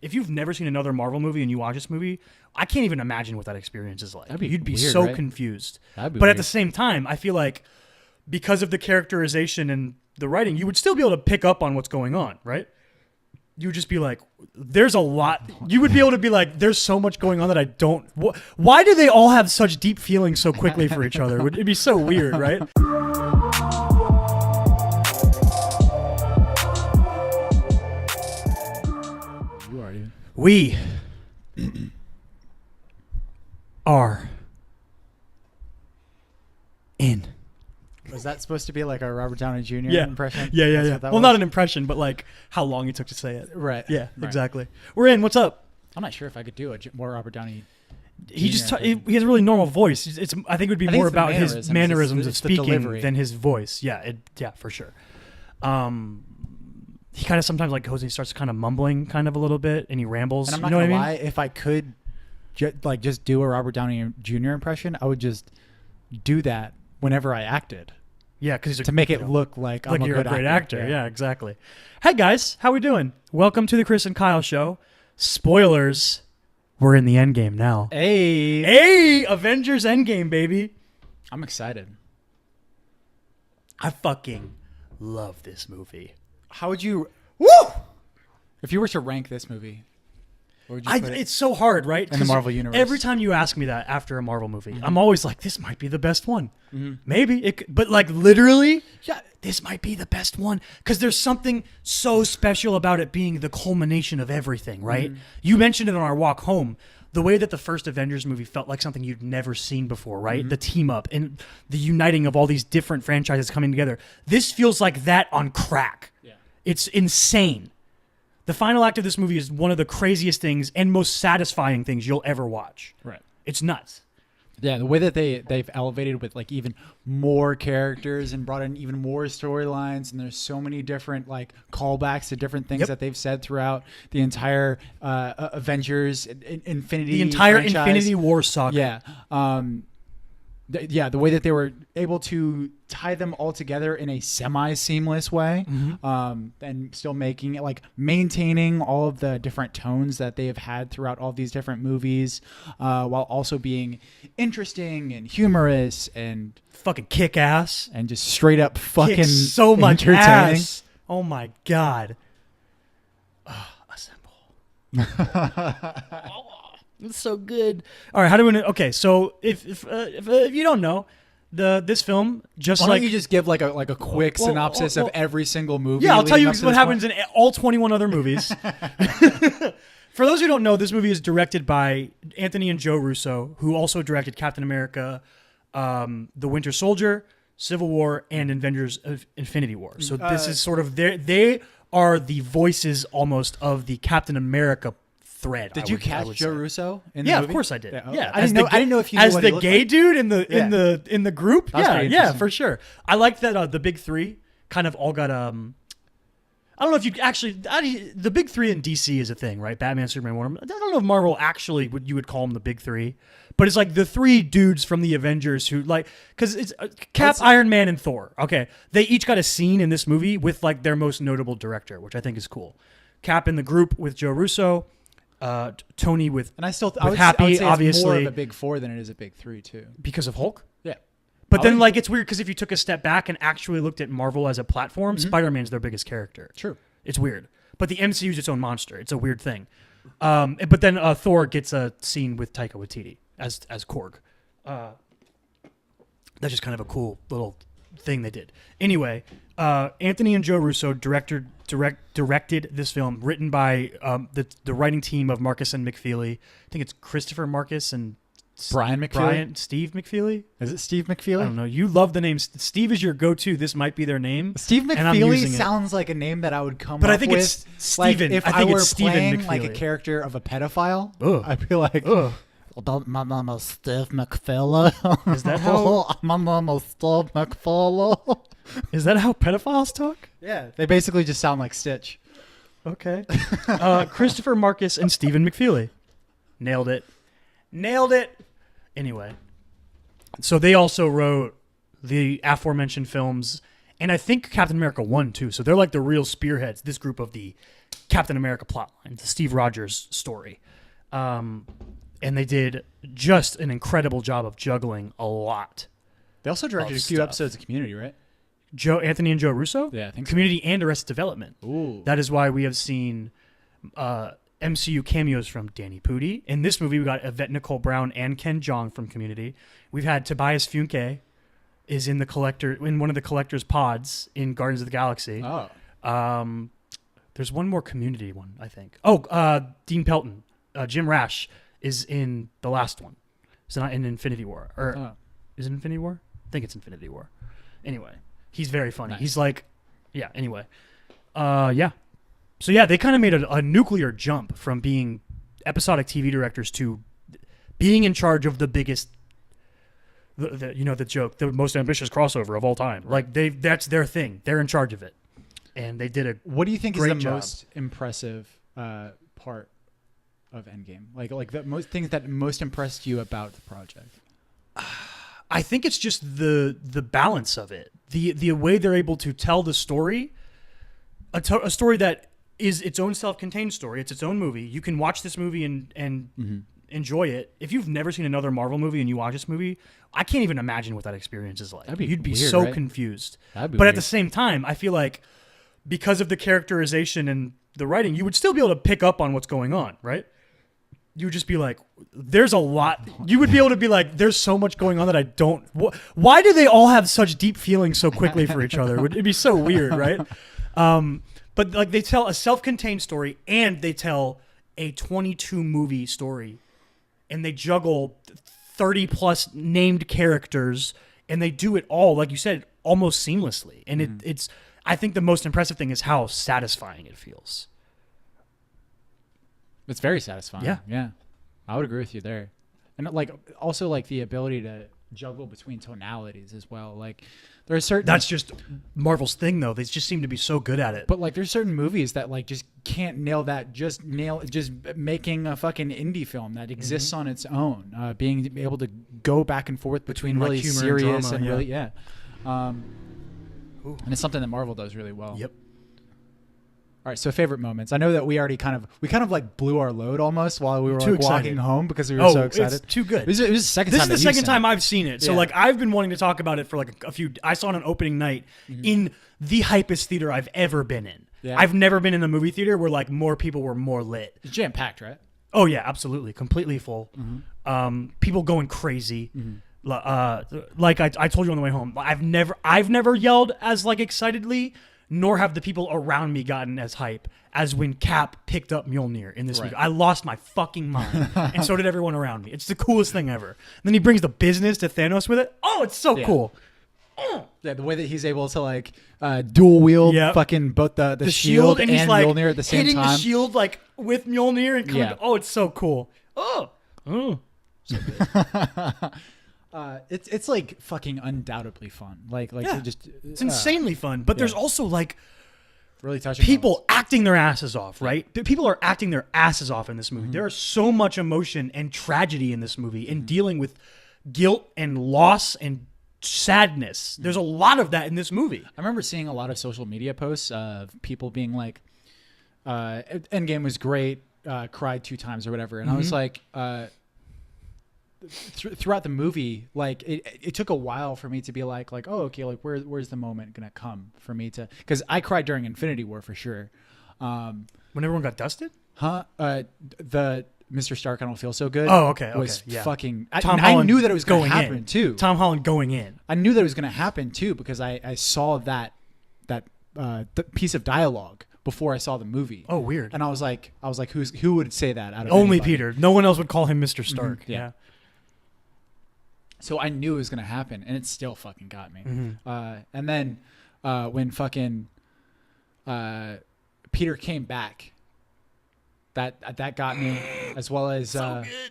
if you've never seen another Marvel movie and you watch this movie, I can't even imagine what that experience is like. You'd be weird, so right? Confused. But weird. At the same time, I feel like because of the characterization and the writing, you would still be able to pick up on what's going on, right? You would just be like, there's a lot. You would be able to be like, there's so much going on that I don't. Why do they all have such deep feelings so quickly for each other? It'd be so weird, right? You are, dude. We are in. Was that supposed to be like a Robert Downey Jr. impression? Yeah. Well, not an impression, but like how long it took to say it. Right. Yeah, right. Exactly. We're in. What's up? I'm not sure if I could do a more Robert Downey. He just he has a really normal voice. I think it would be more about his mannerisms of speaking than his voice. Yeah, for sure. He kind of sometimes like goes and he starts kind of mumbling kind of a little bit and he rambles. And I'm not gonna lie, if I could just do a Robert Downey Jr. impression, I would just do that whenever I acted. Yeah, because to make it look like I'm you're a great actor. Yeah, exactly. Hey guys, how we doing? Welcome to the Chris and Kyle show. Spoilers, we're in the Endgame now. Hey, Avengers Endgame, baby. I'm excited. I fucking love this movie. How would you? Woo! If you were to rank this movie, where would you put it? It's so hard, right? In the Marvel universe. Every time you ask me that after a Marvel movie, I'm always like, this might be the best one. Maybe. But like literally, yeah, this might be the best one. Because there's something so special about it being the culmination of everything, right? You mentioned it on our walk home. The way that the first Avengers movie felt like something you'd never seen before, right? The team up and the uniting of all these different franchises coming together. This feels like that on crack. Yeah. It's insane. The final act of this movie is one of the craziest things and most satisfying things you'll ever watch. Right. It's nuts. Yeah, the way that they've elevated with like even more characters and brought in even more storylines, and there's so many different like callbacks to different things that they've said throughout the entire Avengers Infinity, the entire franchise. Infinity War saga. Yeah. The way that they were able to tie them all together in a semi-seamless way, and still making it like maintaining all of the different tones that they have had throughout all these different movies, while also being interesting and humorous and fucking kick ass and just straight up fucking so much entertaining. Ass. Oh my god! Assemble. It's so good. All right, how do we? Okay, so if you don't know, this film just why don't you just give like a quick synopsis of every single movie? Yeah, I'll tell you what happens in all 21 other movies. For those who don't know, this movie is directed by Anthony and Joe Russo, who also directed Captain America, The Winter Soldier, Civil War, and Avengers of Infinity War. So this is sort of they are the voices almost of the Captain America thread. Did you catch Joe Russo in the movie? Of course I did. Yeah, okay. Yeah, I didn't know if you knew as what the he gay like. dude in the group. Yeah, for sure. I like that the big three kind of all got I don't know if you actually the big three in DC is a thing, right? Batman, Superman, Wonder. I don't know if Marvel actually you would call them the big three, but it's like the three dudes from the Avengers who like because it's Cap, Iron Man, and Thor. Okay, they each got a scene in this movie with like their most notable director, which I think is cool. Cap in the group with Joe Russo. Tony with and I still with Happy, I would say obviously it's more of a big four than it is a big three too. Because of Hulk. Yeah, but then like it's weird because if you took a step back and actually looked at Marvel as a platform, Spider-Man's their biggest character. True, it's weird, but the MCU is its own monster. It's a weird thing. But then Thor gets a scene with Taika Waititi as Korg. That's just kind of a cool little thing they did. Anyway, Anthony and Joe Russo directed this film, written by the writing team of Markus and McFeely. I think it's Christopher Markus and Brian McFeely. Steve McFeely. Is it Steve McFeely? I don't know. You love the name. Steve is your go-to. This might be their name. Steve McFeely sounds like a name that I would come up with. But I think it's Steven. Like if I were playing like a character of a pedophile, I'd be like, my name is Steve McFeely. Is that how? My name is Steve McFeely. Is that how pedophiles talk? Yeah, they basically just sound like Stitch. Okay. Christopher Markus and Stephen McFeely. Nailed it. Anyway, so they also wrote the aforementioned films, and I think Captain America 1 too. So they're like the real spearheads. This group of the Captain America plotline, the Steve Rogers story. And they did just an incredible job of juggling a lot. They also directed a few episodes of Community, right? Anthony and Joe Russo? Yeah, I think Community and Arrested Development. Ooh. That is why we have seen MCU cameos from Danny Pudi. In this movie, we got Yvette Nicole Brown and Ken Jeong from Community. We've had Tobias Funke is in one of the collector's pods in Guardians of the Galaxy. Oh. There's one more Community one, I think. Oh, Dean Pelton. Jim Rash is in the last one. It's not in Infinity War. Is it Infinity War? I think it's Infinity War. Anyway, he's very funny. Nice. He's like, yeah, anyway. Yeah. So, yeah, they kind of made a nuclear jump from being episodic TV directors to being in charge of the biggest, the joke, the most ambitious crossover of all time. Right. Like, that's their thing. They're in charge of it. And they did a What do you think is the job. most impressive part of Endgame? Like the most things that most impressed you about the project? I think it's just the balance of it. The way they're able to tell the story, a story that is its own self-contained story. It's its own movie. You can watch this movie and enjoy it. If you've never seen another Marvel movie and you watch this movie, I can't even imagine what that experience is like. You'd be weird, so right? confused. That'd be but weird. at the same time, I feel like because of the characterization and the writing, you would still be able to pick up on what's going on, right? You would just be like, there's a lot. You would be able to be like, there's so much going on that I don't. Why do they all have such deep feelings so quickly for each other? It'd be so weird, right? But like they tell a self-contained story and they tell a 22 movie story, and they juggle 30 plus named characters, and they do it all, like you said, almost seamlessly. And it's. I think the most impressive thing is how satisfying it feels. It's very satisfying. Yeah. I would agree with you there. And like also like the ability to juggle between tonalities as well. Like there are certain That's just Marvel's thing though. They just seem to be so good at it. But like there's certain movies that like just can't nail that. Just making a fucking indie film that exists on its own. Being able to go back and forth between like really humor serious and drama, really and it's something that Marvel does really well. Yep. All right, so favorite moments. I know that we already kind of like blew our load almost while we were Too like excited. walking home because we were so excited. It's too good. It was the second This time. is the second time I've seen it. So Yeah. like I've been wanting to talk about it for like a few. I saw it on opening night in the hypest theater I've ever been in. Yeah. I've never been in a movie theater where like more people were more lit. It's jam packed, right? Oh yeah, absolutely, completely full. People going crazy. Like I told you on the way home, I've never yelled as like excitedly, nor have the people around me gotten as hype as when Cap picked up Mjolnir in this Right. movie. I lost my fucking mind, and so did everyone around me. It's the coolest thing ever. And then he brings the business to Thanos with it. Oh, it's so cool. Yeah, the way that he's able to like dual wield fucking both the shield and he's like Mjolnir at the same hitting time. the shield like with Mjolnir and coming. Yeah. Oh, it's so cool. Oh. So good. It's like fucking undoubtedly fun. Like Yeah. just It's insanely fun, but there's also like really touching people acting their asses off, right? People are acting their asses off in this movie. There is so much emotion and tragedy in this movie and dealing with guilt and loss and sadness. There's a lot of that in this movie. I remember seeing a lot of social media posts of people being like, Endgame was great, cried 2 times or whatever. And I was like, throughout the movie, like it took a while for me to be like, oh, okay, like where's the moment gonna come for me to? Because I cried during Infinity War for sure. When everyone got dusted? The Mr. Stark, I don't feel so good. Oh, okay, Was yeah. fucking. Tom I Holland knew that it was going to going happen in. too. Tom Holland going in. I knew that it was going to happen too because I saw that piece of dialogue before I saw the movie. Oh, weird. And I was like, who would say that out of Only anybody? Peter. No one else would call him Mr. Stark. Yeah. So I knew it was going to happen, and it still fucking got me. And then when fucking Peter came back, that got me, as well as So good.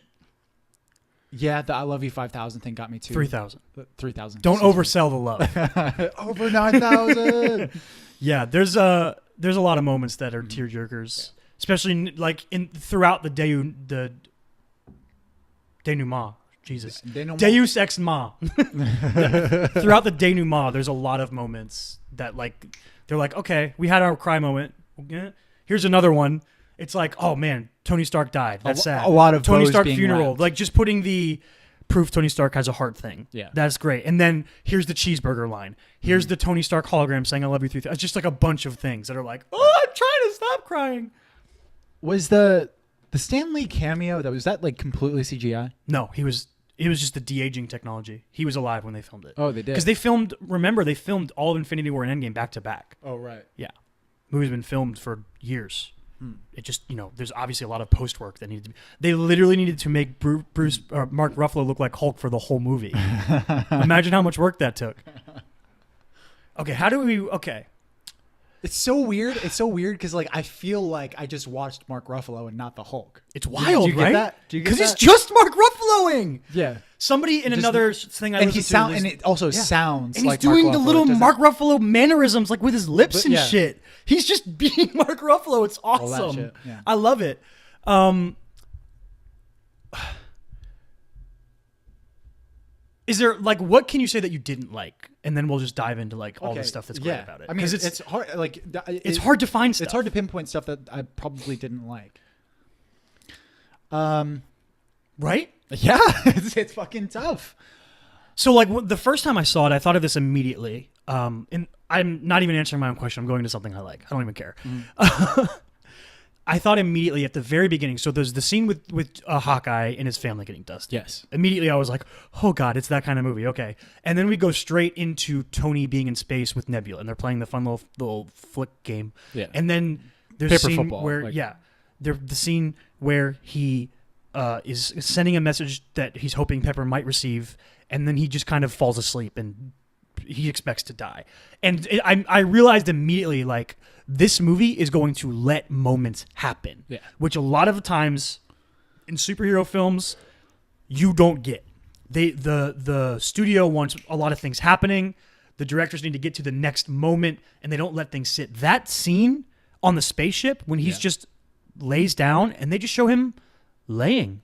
yeah, the I Love You 5,000 thing got me too. 3,000. 3,000. Don't oversell the love. Over 9,000. Yeah, there's a lot of moments that are tearjerkers, especially like throughout the denouement. Jesus, Deus Ex Ma. Throughout the denouement, there's a lot of moments that like they're like, okay, we had our cry moment. Here's another one. It's like, oh man, Tony Stark died. That's sad. A lot of Tony bows Stark being funeral. wrapped. Like just putting the proof Tony Stark has a heart thing. Yeah. That's great. And then here's the cheeseburger line. Here's the Tony Stark hologram saying I love you 3,000. It's just like a bunch of things that are like, oh, I'm trying to stop crying. Was the Stan Lee cameo that like completely CGI? No, it was just the de-aging technology. He was alive when they filmed it. Oh, they did. Because they filmed all of Infinity War and Endgame back to back. Oh, right. Yeah. Movie's been filmed for years. It just, there's obviously a lot of post work that needed to be. They literally needed to make Mark Ruffalo look like Hulk for the whole movie. Imagine how much work that took. Okay, It's so weird. It's so weird because like I feel like I just watched Mark Ruffalo and not the Hulk. It's wild, do you right? Get that? Do you get Because that? he's just Mark Ruffaloing. Yeah. Somebody in another thing I and listened he sound to and it also sounds and like he's doing Mark the Ruffalo. little Doesn't- Mark Ruffalo mannerisms like with his lips But, and yeah. shit. He's just being Mark Ruffalo. It's All awesome. that shit, yeah. I love it. Is there like what can you say that you didn't like, and then we'll just dive into like all the stuff that's great about it. I mean, 'Cause it's hard. Like it's hard to find stuff. It's hard to pinpoint stuff that I probably didn't like. Right? Yeah, it's fucking tough. So like the first time I saw it, I thought of this immediately. And I'm not even answering my own question. I'm going to something I like. I don't even care. I thought immediately at the very beginning. So there's the scene with Hawkeye and his family getting dusted. Yes. Immediately I was like, oh God, it's that kind of movie. Okay. And then we go straight into Tony being in space with Nebula and they're playing the fun little flick game. Yeah. And then there's Paper a scene football, where, like- the scene where he is sending a message that he's hoping Pepper might receive. And then he just kind of falls asleep and he expects to die. And I realized immediately, like, this movie is going to let moments happen, which a lot of times in superhero films you don't get. The studio wants a lot of things happening. The directors need to get to the next moment, and they don't let things sit. That scene on the spaceship when he's just lays down, and they just show him laying.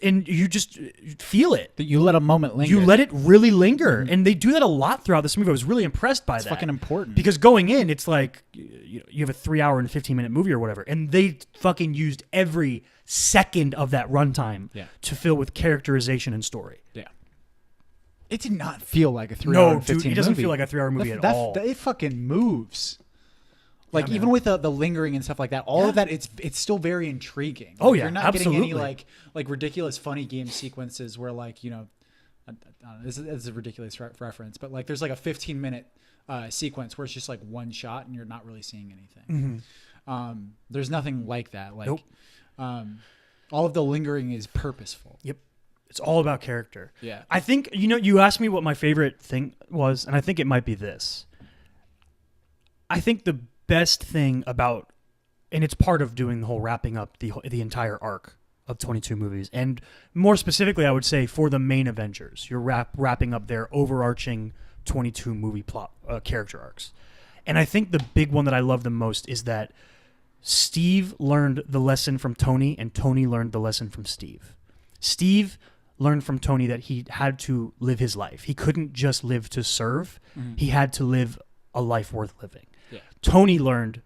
And you just feel it. That you let a moment linger. You let it really linger. And they do that a lot throughout this movie. I was really impressed by that. It's fucking important. Because going in, it's like you have a 3 hour and 15-minute movie or whatever. And they fucking used every second of that runtime to fill with characterization and story. Yeah. It did not feel like a 3 hour and 15 dude, it doesn't movie. feel like a 3 hour movie at all. It fucking moves. Like Yeah, even man. with the lingering and stuff like that, all of that it's still very intriguing. Oh, Like, yeah, you're not getting any absolutely. like ridiculous funny game sequences where like I don't know, this is a ridiculous reference, but like there's like a 15-minute sequence where it's just like one shot and you're not really seeing anything. There's nothing like that. Like all of the lingering is purposeful. Yep. It's all about character. Yeah. I think, you asked me what my favorite thing was, and I think it might be this. I think the best thing about, and it's part of doing the whole wrapping up the entire arc of 22 movies, and more specifically, I would say for the main Avengers, you're wrapping up their overarching 22 movie plot character arcs. And I think the big one that I love the most is that Steve learned the lesson from Tony, and Tony learned the lesson from Steve. Steve learned from Tony that he had to live his life. He couldn't just live to serve. He had to live a life worth living. Yeah. Tony learned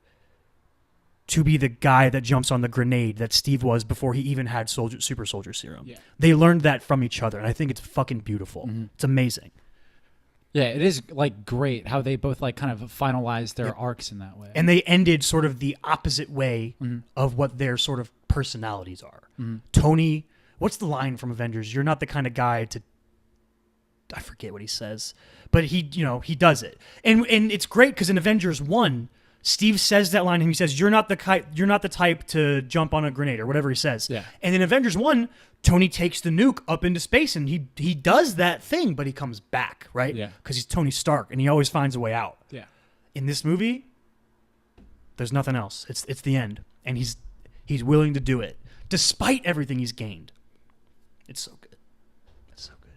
to be the guy that jumps on the grenade that Steve was before he even had super soldier serum. Yeah. They learned that from each other, and I think it's fucking beautiful. It's amazing. Yeah, it is like great how they both like kind of finalized their arcs in that way. And they ended sort of the opposite way of what their sort of personalities are. Tony, what's the line from Avengers? You're not the kind of guy to, I forget what he says, but he does it. And it's great because in Avengers 1, Steve says that line and he says, you're not the type to jump on a grenade or whatever he says. Yeah. And in Avengers 1, Tony takes the nuke up into space and he does that thing, but he comes back, right? Yeah. Because he's Tony Stark and he always finds a way out. Yeah. In this movie, there's nothing else. It's the end. And he's willing to do it despite everything he's gained. It's so good. It's so good.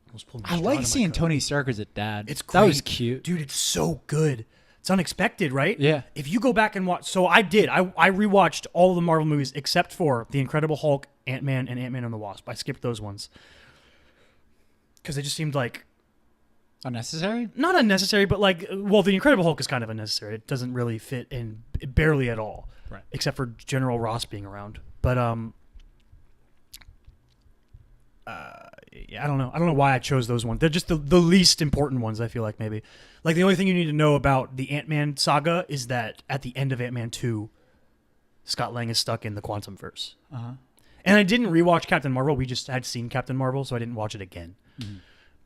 Almost pulled my I straw like out of my seeing coat. Tony Stark as a dad. It's great. That was cute. Dude, it's so good. It's unexpected, right? Yeah. If you go back and watch, so I did. I rewatched all of the Marvel movies except for The Incredible Hulk, Ant-Man, and Ant-Man and the Wasp. I skipped those ones because they just seemed like Unnecessary? Not unnecessary, but like, well, the Incredible Hulk is kind of unnecessary. It doesn't really fit in barely at all, Right. except for General Ross being around. But yeah, I don't know. I don't know why I chose those ones. They're just the least important ones, I feel like, maybe. Like, the only thing you need to know about the Ant-Man saga is that at the end of Ant-Man 2, Scott Lang is stuck in the Quantum Verse. Uh-huh. And I didn't rewatch Captain Marvel. We just had seen Captain Marvel, so I didn't watch it again. Mm-hmm.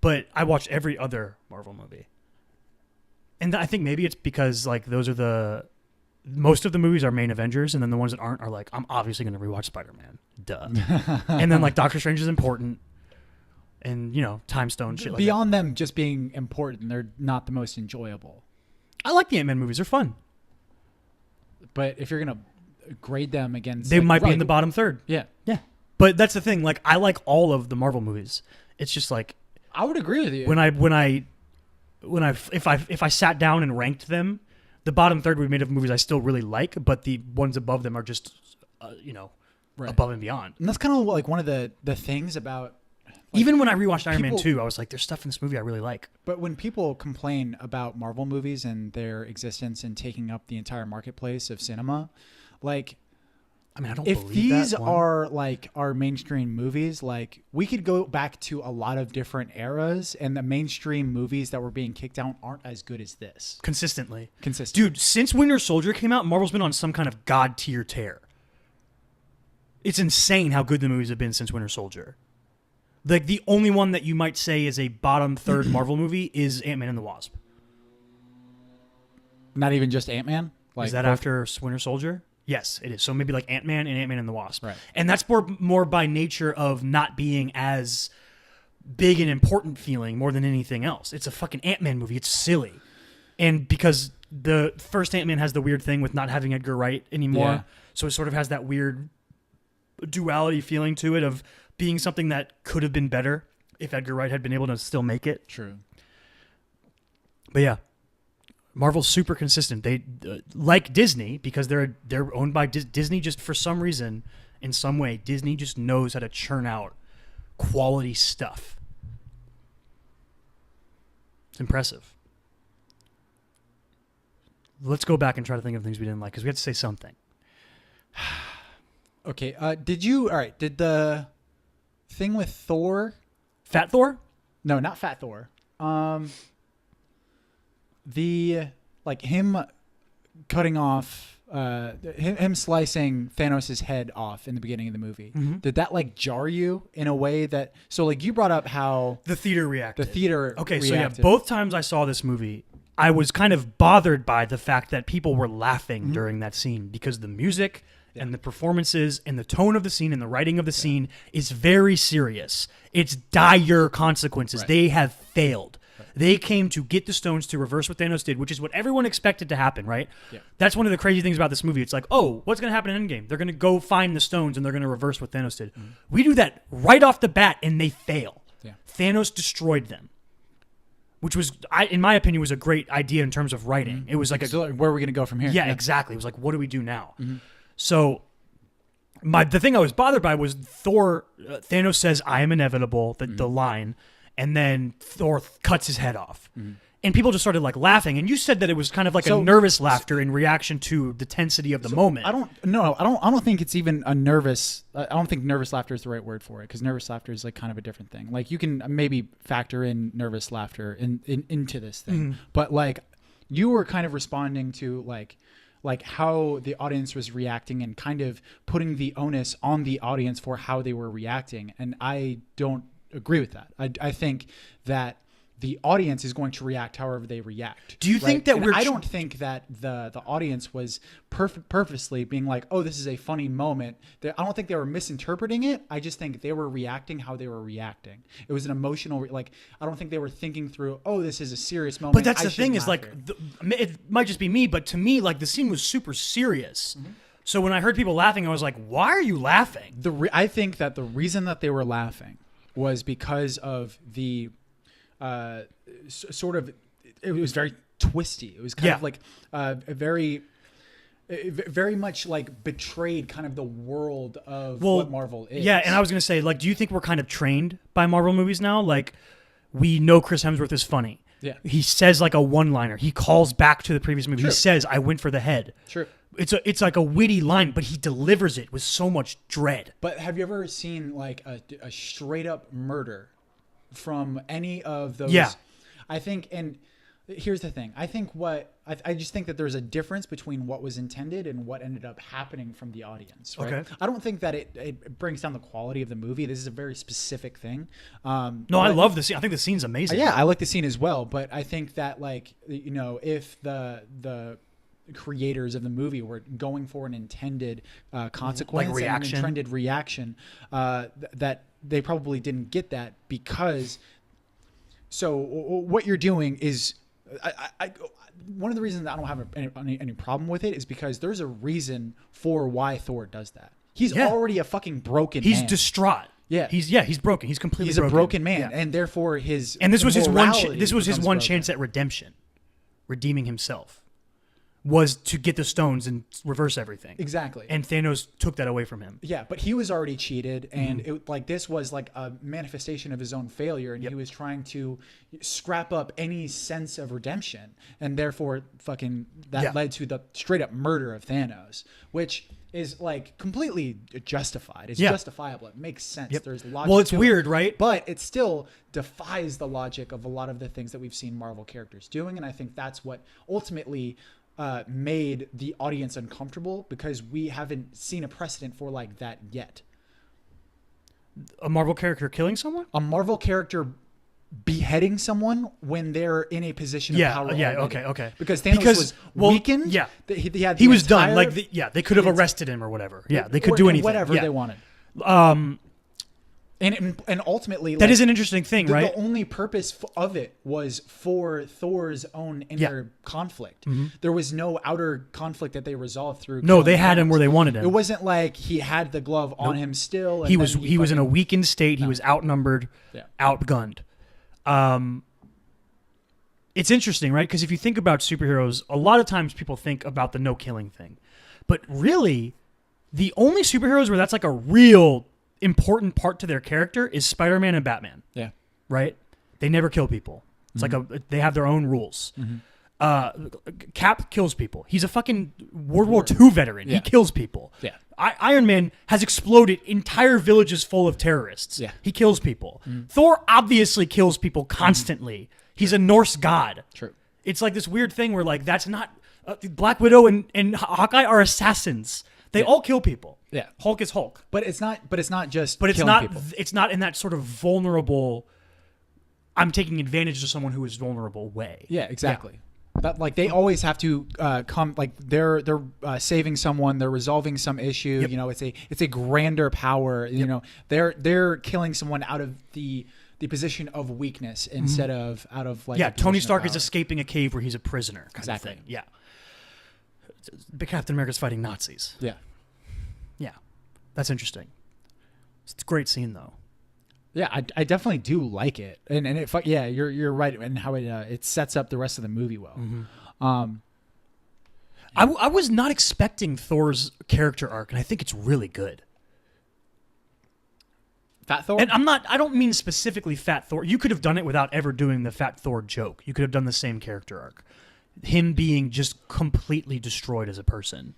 But I watched every other Marvel movie. And I think maybe it's because, like, those are most of the movies are main Avengers, and then the ones that aren't are like, I'm obviously going to rewatch Spider-Man. Duh. And then, like, Doctor Strange is important. And, you know, Time Stone, shit like that. Beyond them just being important, they're not the most enjoyable. I like the Ant-Man movies. They're fun. But if you're going to grade them against... They might be in the bottom third. Yeah. Yeah. But that's the thing. Like, I like all of the Marvel movies. It's just like... I would agree with you. If I sat down and ranked them, the bottom third would be made of movies I still really like, but the ones above them are just, Right. above and beyond. And that's kind of like one of the things about... Like, even when I rewatched Iron Man 2, I was like, there's stuff in this movie I really like. But when people complain about Marvel movies and their existence and taking up the entire marketplace of cinema, like... I mean, I don't if believe these that, are like our mainstream movies, like we could go back to a lot of different eras, and the mainstream movies that were being kicked out aren't as good as this. Consistently. Consistently. Dude, since Winter Soldier came out, Marvel's been on some kind of god tier tear. It's insane how good the movies have been since Winter Soldier. Like, the only one that you might say is a bottom third Marvel movie is Ant-Man and the Wasp. Not even just Ant-Man? Like is that after Winter Soldier? Yes, it is. So maybe like Ant-Man and Ant-Man and the Wasp. Right. And that's more by nature of not being as big and important feeling more than anything else. It's a fucking Ant-Man movie. It's silly. And because the first Ant-Man has the weird thing with not having Edgar Wright anymore. Yeah. So it sort of has that weird duality feeling to it of being something that could have been better if Edgar Wright had been able to still make it. True. But yeah. Marvel's super consistent. They like Disney because they're owned by Disney. Just for some reason, in some way, Disney just knows how to churn out quality stuff. It's impressive. Let's go back and try to think of things we didn't like because we have to say something. Okay. Did the thing with Thor? Fat Thor? No, not Fat Thor. Him cutting off, him slicing Thanos' head off in the beginning of the movie. Mm-hmm. Did that like jar you in a way that? So like you brought up how The theater reacted. Okay, so yeah, reacted. both times I saw this movie, I was kind of bothered by the fact that people were laughing during that scene because the music and the performances and the tone of the scene and the writing of the scene is very serious. It's dire consequences. Right. They have failed. They came to get the stones to reverse what Thanos did, which is what everyone expected to happen, right? Yeah. That's one of the crazy things about this movie. It's like, oh, what's going to happen in Endgame? They're going to go find the stones and they're going to reverse what Thanos did. Mm-hmm. We do that right off the bat and they fail. Yeah. Thanos destroyed them, which was, in my opinion, was a great idea in terms of writing. Mm-hmm. It was like, where are we going to go from here? Yeah, exactly. It was like, what do we do now? Mm-hmm. So the thing I was bothered by was Thor, Thanos says, I am inevitable, the line, and then Thor cuts his head off. Mm-hmm. And people just started like laughing. And you said that it was kind of like a nervous laughter in reaction to the tensity of the moment. I don't think it's even a nervous. I don't think nervous laughter is the right word for it because nervous laughter is like kind of a different thing. Like you can maybe factor in nervous laughter into this thing, but like you were kind of responding to like how the audience was reacting and kind of putting the onus on the audience for how they were reacting. And I don't agree with that. I think that the audience is going to react however they react. Do you think that I don't think that the audience was purposely being like, oh, this is a funny moment. I don't think they were misinterpreting it. I just think they were reacting how they were reacting. It was an emotional, I don't think they were thinking through, oh, this is a serious moment. But that's the thing is like, it might just be me, but to me, like the scene was super serious. Mm-hmm. So when I heard people laughing, I was like, why are you laughing? I think that the reason that they were laughing was because of the... sort of, it was very twisty. It was kind of like very much like betrayed kind of the world of what Marvel is. Yeah, and I was going to say, like, do you think we're kind of trained by Marvel movies now? Like, we know Chris Hemsworth is funny. Yeah. He says like a one-liner. He calls back to the previous movie. True. He says, "I went for the head." True. It's like a witty line, but he delivers it with so much dread. But have you ever seen like a straight up murder from any of those? Yeah. I think, and here's the thing. I think I just think that there's a difference between what was intended and what ended up happening from the audience. Right? Okay. I don't think that it brings down the quality of the movie. This is a very specific thing. No, I love the scene. I think the scene's amazing. Yeah, I like the scene as well. But I think that like, if the creators of the movie were going for an intended consequence, Like reaction. and an intended reaction, that they probably didn't get that because. So what you're doing is, one of the reasons I don't have any problem with it is because there's a reason for why Thor does that. He's already a fucking broken man. He's distraught. Yeah. He's broken. He's completely He's broken. a broken man, Yeah. and therefore this was his one chance at redemption, redeeming himself, was to get the stones and reverse everything. Exactly. And Thanos took that away from him. Yeah, but he was already cheated, and this was like a manifestation of his own failure, and he was trying to scrap up any sense of redemption, and therefore that led to the straight up murder of Thanos, which is like completely justified. It's justifiable. It makes sense. Yep. There's logic. Well, it's to it, weird, right? But it still defies the logic of a lot of the things that we've seen Marvel characters doing, and I think that's what ultimately made the audience uncomfortable, because we haven't seen a precedent for like that yet. A Marvel character killing someone? A Marvel character beheading someone when they're in a position of power. Okay. Because Thanos was weakened. Yeah. He was done. Like, they could have arrested him or whatever. Yeah, they could do anything. Whatever they wanted. And ultimately, that is an interesting thing, right? The only purpose of it was for Thor's own inner conflict. There was no outer conflict that they resolved through. No, they had him where they wanted him. It wasn't like he had the glove on him still. And he was in a weakened state. He was outnumbered, outgunned. It's interesting, right? Because if you think about superheroes, a lot of times people think about the no killing thing, but really, the only superheroes where that's like a real important part to their character is Spider-Man and Batman. Yeah. Right? They never kill people. It's like they have their own rules. Cap kills people. He's a fucking World War II veteran. Yeah. He kills people. Yeah. Iron Man has exploded entire villages full of terrorists. Yeah. He kills people. Thor obviously kills people constantly. He's a Norse god. True. It's like this weird thing where like that's not Black Widow and Hawkeye are assassins. They all kill people. Yeah. Hulk is Hulk. But it's not just But it's killing not people. it's not in that sort of vulnerable, I'm taking advantage of someone who is vulnerable way. Yeah, exactly. That like they always have to come like they're saving someone, they're resolving some issue. Yep. You know, it's a grander power. You know, they're killing someone out of the position of weakness instead of out of like Tony Stark is escaping a cave where he's a prisoner. Exactly. Of thing. Yeah. But Captain America's fighting Nazis. Yeah. Yeah. That's interesting. It's a great scene though. Yeah, I definitely do like it, and it you're right, and how it sets up the rest of the movie well. I was not expecting Thor's character arc, and I think it's really good. Fat Thor, and I don't mean specifically Fat Thor. You could have done it without ever doing the Fat Thor joke. You could have done the same character arc, him being just completely destroyed as a person,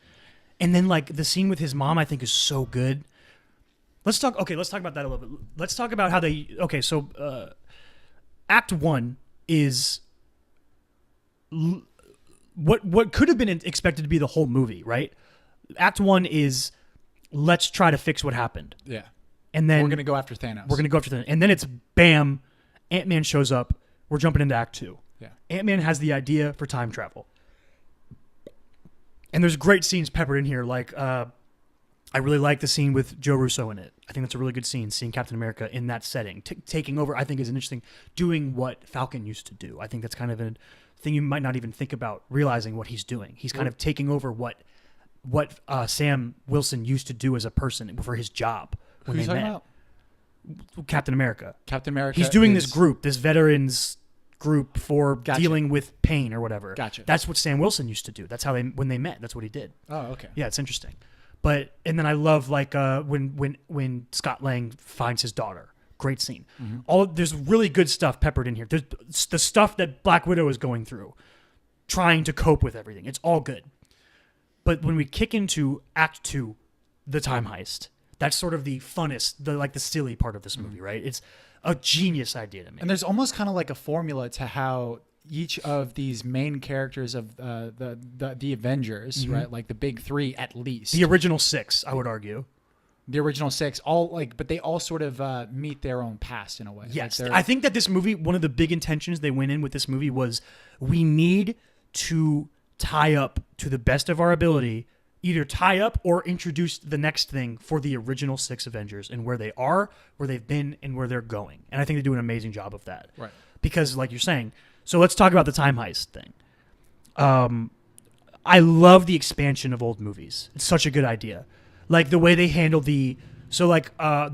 and then like the scene with his mom, I think is so good. Let's talk about that a little bit. Let's talk about how Act 1 is what could have been expected to be the whole movie, right? Act 1 is let's try to fix what happened. Yeah. And then we're going to go after Thanos. And then it's bam, Ant-Man shows up. We're jumping into Act 2. Yeah. Ant-Man has the idea for time travel. And there's great scenes peppered in here, like I really like the scene with Joe Russo in it. I think that's a really good scene, seeing Captain America in that setting. Taking over, I think, is an interesting, doing what Falcon used to do. I think that's kind of a thing you might not even think about, realizing what he's doing. He's kind of taking over what Sam Wilson used to do as a person for his job when Who are they you met. talking about? Captain America. Captain America. He's doing this veterans group for Gotcha. dealing with pain or whatever. Gotcha. That's what Sam Wilson used to do. That's how when they met. That's what he did. Oh, okay. Yeah, it's interesting. And then I love like when Scott Lang finds his daughter. great scene. There's really good stuff peppered in here. There's the stuff that Black Widow is going through, trying to cope with everything. It's all good. But when we kick into Act 2, the time heist, that's sort of the funnest, the silly part of this movie, right? It's a genius idea to me. And there's almost kind of like a formula to how each of these main characters of the Avengers, right? Like the big three, at least. The original 6, I would argue. The original 6, but they all sort of meet their own past in a way. Yes. Like I think that this movie, one of the big intentions they went in with this movie was we need to tie up to the best of our ability, either tie up or introduce the next thing for the original 6 Avengers and where they are, where they've been, and where they're going. And I think they do an amazing job of that. Right. Because like you're saying, so let's talk about the time heist thing. I love the expansion of old movies. It's such a good idea. Like the way they handle the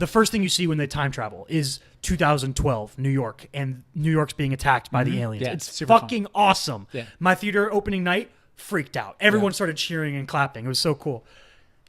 first thing you see when they time travel is 2012 New York, and New York's being attacked by the aliens. Yeah, it's super fucking awesome. Yeah. My theater opening night freaked out. Everyone started cheering and clapping. It was so cool.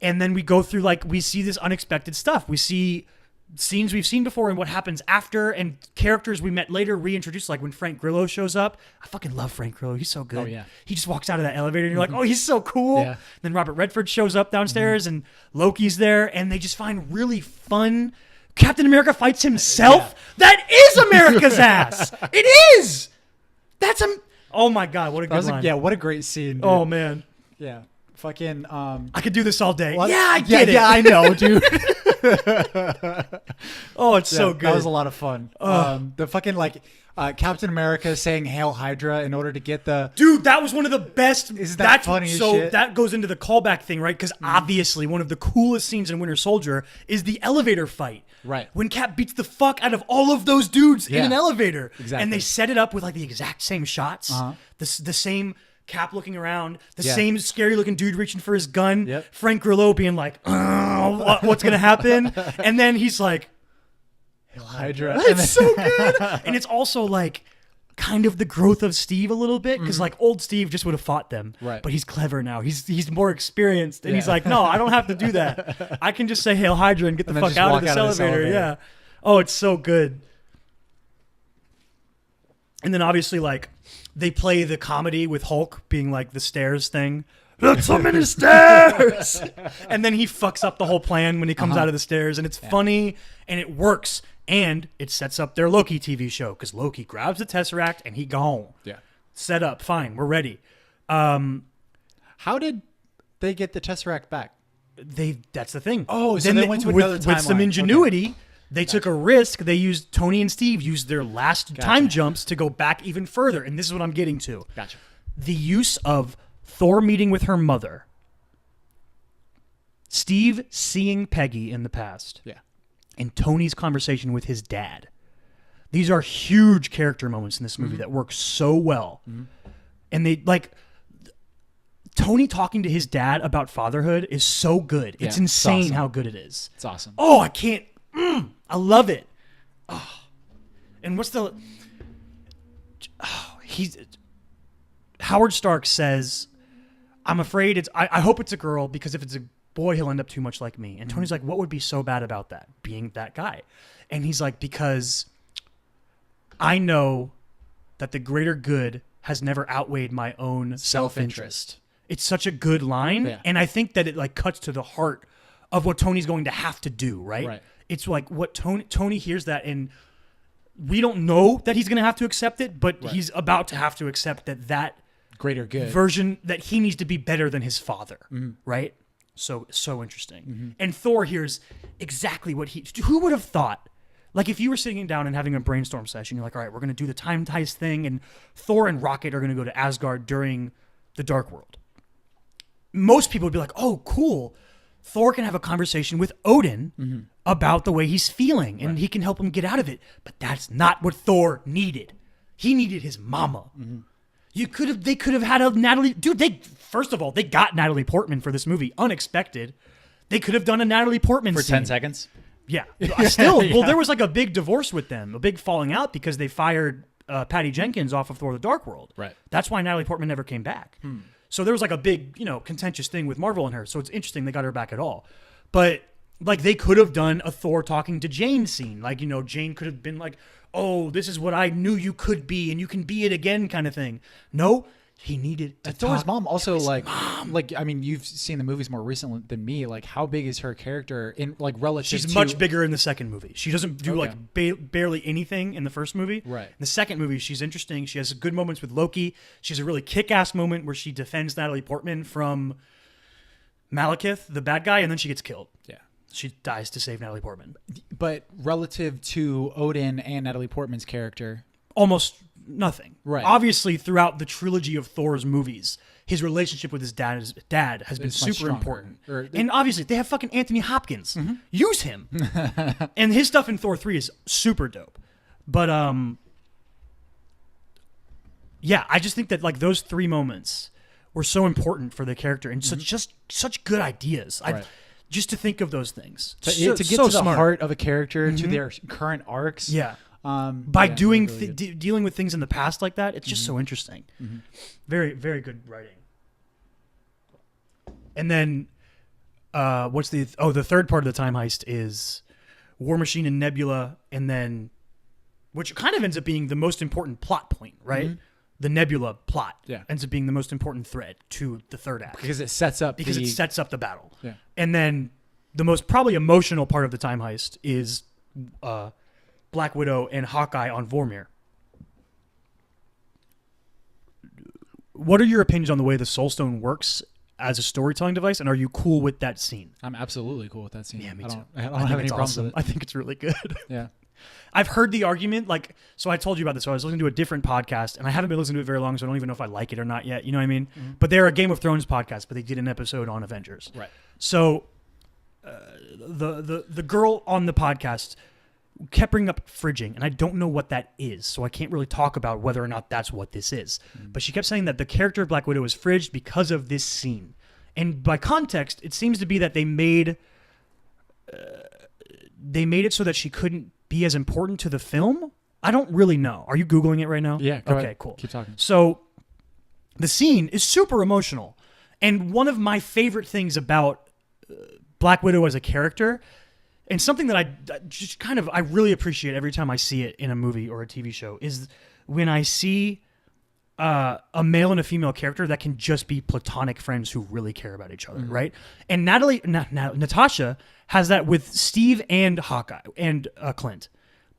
And then we go through we see this unexpected stuff. We see scenes we've seen before and what happens after, and characters we met later reintroduced, like when Frank Grillo shows up. I fucking love Frank Grillo. He's so good. Oh, yeah. He just walks out of that elevator and you're like, oh, he's so cool. Yeah. Then Robert Redford shows up downstairs and Loki's there, and they just find really fun. Captain America fights himself. That is America's ass. It is. That's oh my God, what a good line. What a great scene, dude. Oh man. Yeah. Fucking I could do this all day. what? Yeah, I get it. Yeah, I know, dude. Oh, it's so good. That was a lot of fun. The fucking Captain America saying "Hail Hydra" in order to get the Dude, that was one of the best. Isn't that funny as So shit? that goes into the callback thing, right? Because obviously one of the coolest scenes in Winter Soldier is the elevator fight. Right. When Cap beats the fuck out of all of those dudes in Yeah. an elevator. Exactly. And they set it up with the exact same shots. The same Cap looking around, the same scary looking dude reaching for his gun, Yep. Frank Grillo being like, what's going to happen? And then he's like, Hail Hydra. it's so good. And it's also kind of the growth of Steve a little bit, because old Steve just would have fought them, Right. but he's clever now. He's more experienced, and he's like, no, I don't have to do that. I can just say Hail Hydra and get the then fuck just out of walk this out of this elevator. elevator. Yeah. Oh, it's so good. And then obviously they play the comedy with Hulk being the stairs thing. That's so many stairs. And then he fucks up the whole plan when he comes out of the stairs, and it's funny and it works. And it sets up their Loki TV show, because Loki grabs the Tesseract and he gone. Yeah. Set up. Fine. We're ready. How did they get the Tesseract back? That's the thing. Oh, so they went to another with some timeline. ingenuity, they took a risk. They used Tony and Steve used their last time jumps to go back even further. And this is what I'm getting to. Gotcha. The use of Thor meeting with her mother, Steve seeing Peggy in the past, Yeah. and Tony's conversation with his dad. These are huge character moments in this movie that work so well. And they Tony talking to his dad about fatherhood is so good. It's Yeah, insane it's awesome. how good it is. It's awesome. Oh, I can't. I love it. Oh. And what's the? Howard Stark says, "I'm afraid it's. I hope it's a girl, because if it's a boy, he'll end up too much like me." And Tony's like, "What would be so bad about that? Being that guy?" And he's like, "Because I know that the greater good has never outweighed my own self-interest." It's such a good line, and I think that it cuts to the heart of what Tony's going to have to do, right? Right. It's what Tony hears that, and we don't know that he's going to have to accept it, but he's about to have to accept that Greater good. version, that he needs to be better than his father, right? So interesting. And Thor hears exactly what who would have thought? If you were sitting down and having a brainstorm session, you're like, all right, we're going to do the time heist thing, and Thor and Rocket are going to go to Asgard during the Dark World. Most people would be like, oh, cool. Thor can have a conversation with Odin about the way he's feeling, and he can help him get out of it. But that's not what Thor needed. He needed his mama. They could have had a Natalie. Dude, first of all, they got Natalie Portman for this movie. Unexpected. They could have done a Natalie Portman For scene. 10 seconds? Yeah. Still, well, there was a big divorce with them, a big falling out, because they fired Patty Jenkins off of Thor: The Dark World. Right. That's why Natalie Portman never came back. So there was a big, contentious thing with Marvel and her. So it's interesting they got her back at all. But Like, they could have done a Thor talking to Jane scene. Like, Jane could have been like, oh, this is what I knew you could be, and you can be it again kind of thing. No, he needed to Thor's talk mom also to his like mom. like I mean, you've seen the movies more recently than me. Like, how big is her character in like relative? She's much bigger in the second movie. She doesn't do like barely anything in the first movie. Right. In the second movie, she's interesting. She has good moments with Loki. She has a really kick-ass moment where she defends Natalie Portman from Malekith, the bad guy, and then she gets killed. Yeah. She dies to save Natalie Portman. But relative to Odin and Natalie Portman's character, almost nothing. Right. Obviously, throughout the trilogy of Thor's movies, his relationship with his dad has been It's much super stronger. important. And obviously, they have fucking Anthony Hopkins. Use him. And his stuff in Thor 3 is super dope. But yeah, I just think that like those 3 moments were so important for the character and such good ideas. Right. Just to think of those things. to get to the smart. heart of a character, to their current arcs. Yeah. By doing dealing with things in the past like that, it's just so interesting. Very, very good writing. And then, what's the third part of the time heist is War Machine and Nebula, and then, which kind of ends up being the most important plot point, right? The Nebula plot ends up being the most important thread to the third act. Because it sets up the battle. Yeah. And then the most probably emotional part of the time heist is Black Widow and Hawkeye on Vormir. What are your opinions on the way the Soul Stone works as a storytelling device, and are you cool with that scene? I'm absolutely cool with that scene. Yeah, me too. I don't have any problems with it. I think it's really good. Yeah. I've heard the argument, like, so I told you about this. So I was listening to a different podcast, and I haven't been listening to it very long, so I don't even know if I like it or not yet. You know what I mean? But they're a Game of Thrones podcast, but they did an episode on Avengers. Right. So the girl on the podcast kept bringing up fridging, and I don't know what that is, so I can't really talk about whether or not that's what this is. But she kept saying that the character of Black Widow is fridged because of this scene. And by context, it seems to be that they made it so that she couldn't be as important to the film. I don't really know. Are you Googling it right now? Yeah. Okay, ahead. cool. Keep talking. So the scene is super emotional. And one of my favorite things about Black Widow as a character, and something that I really appreciate every time I see it in a movie or a TV show, is when I see a male and a female character that can just be platonic friends who really care about each other, right? And Natasha has that with Steve and Hawkeye and Clint.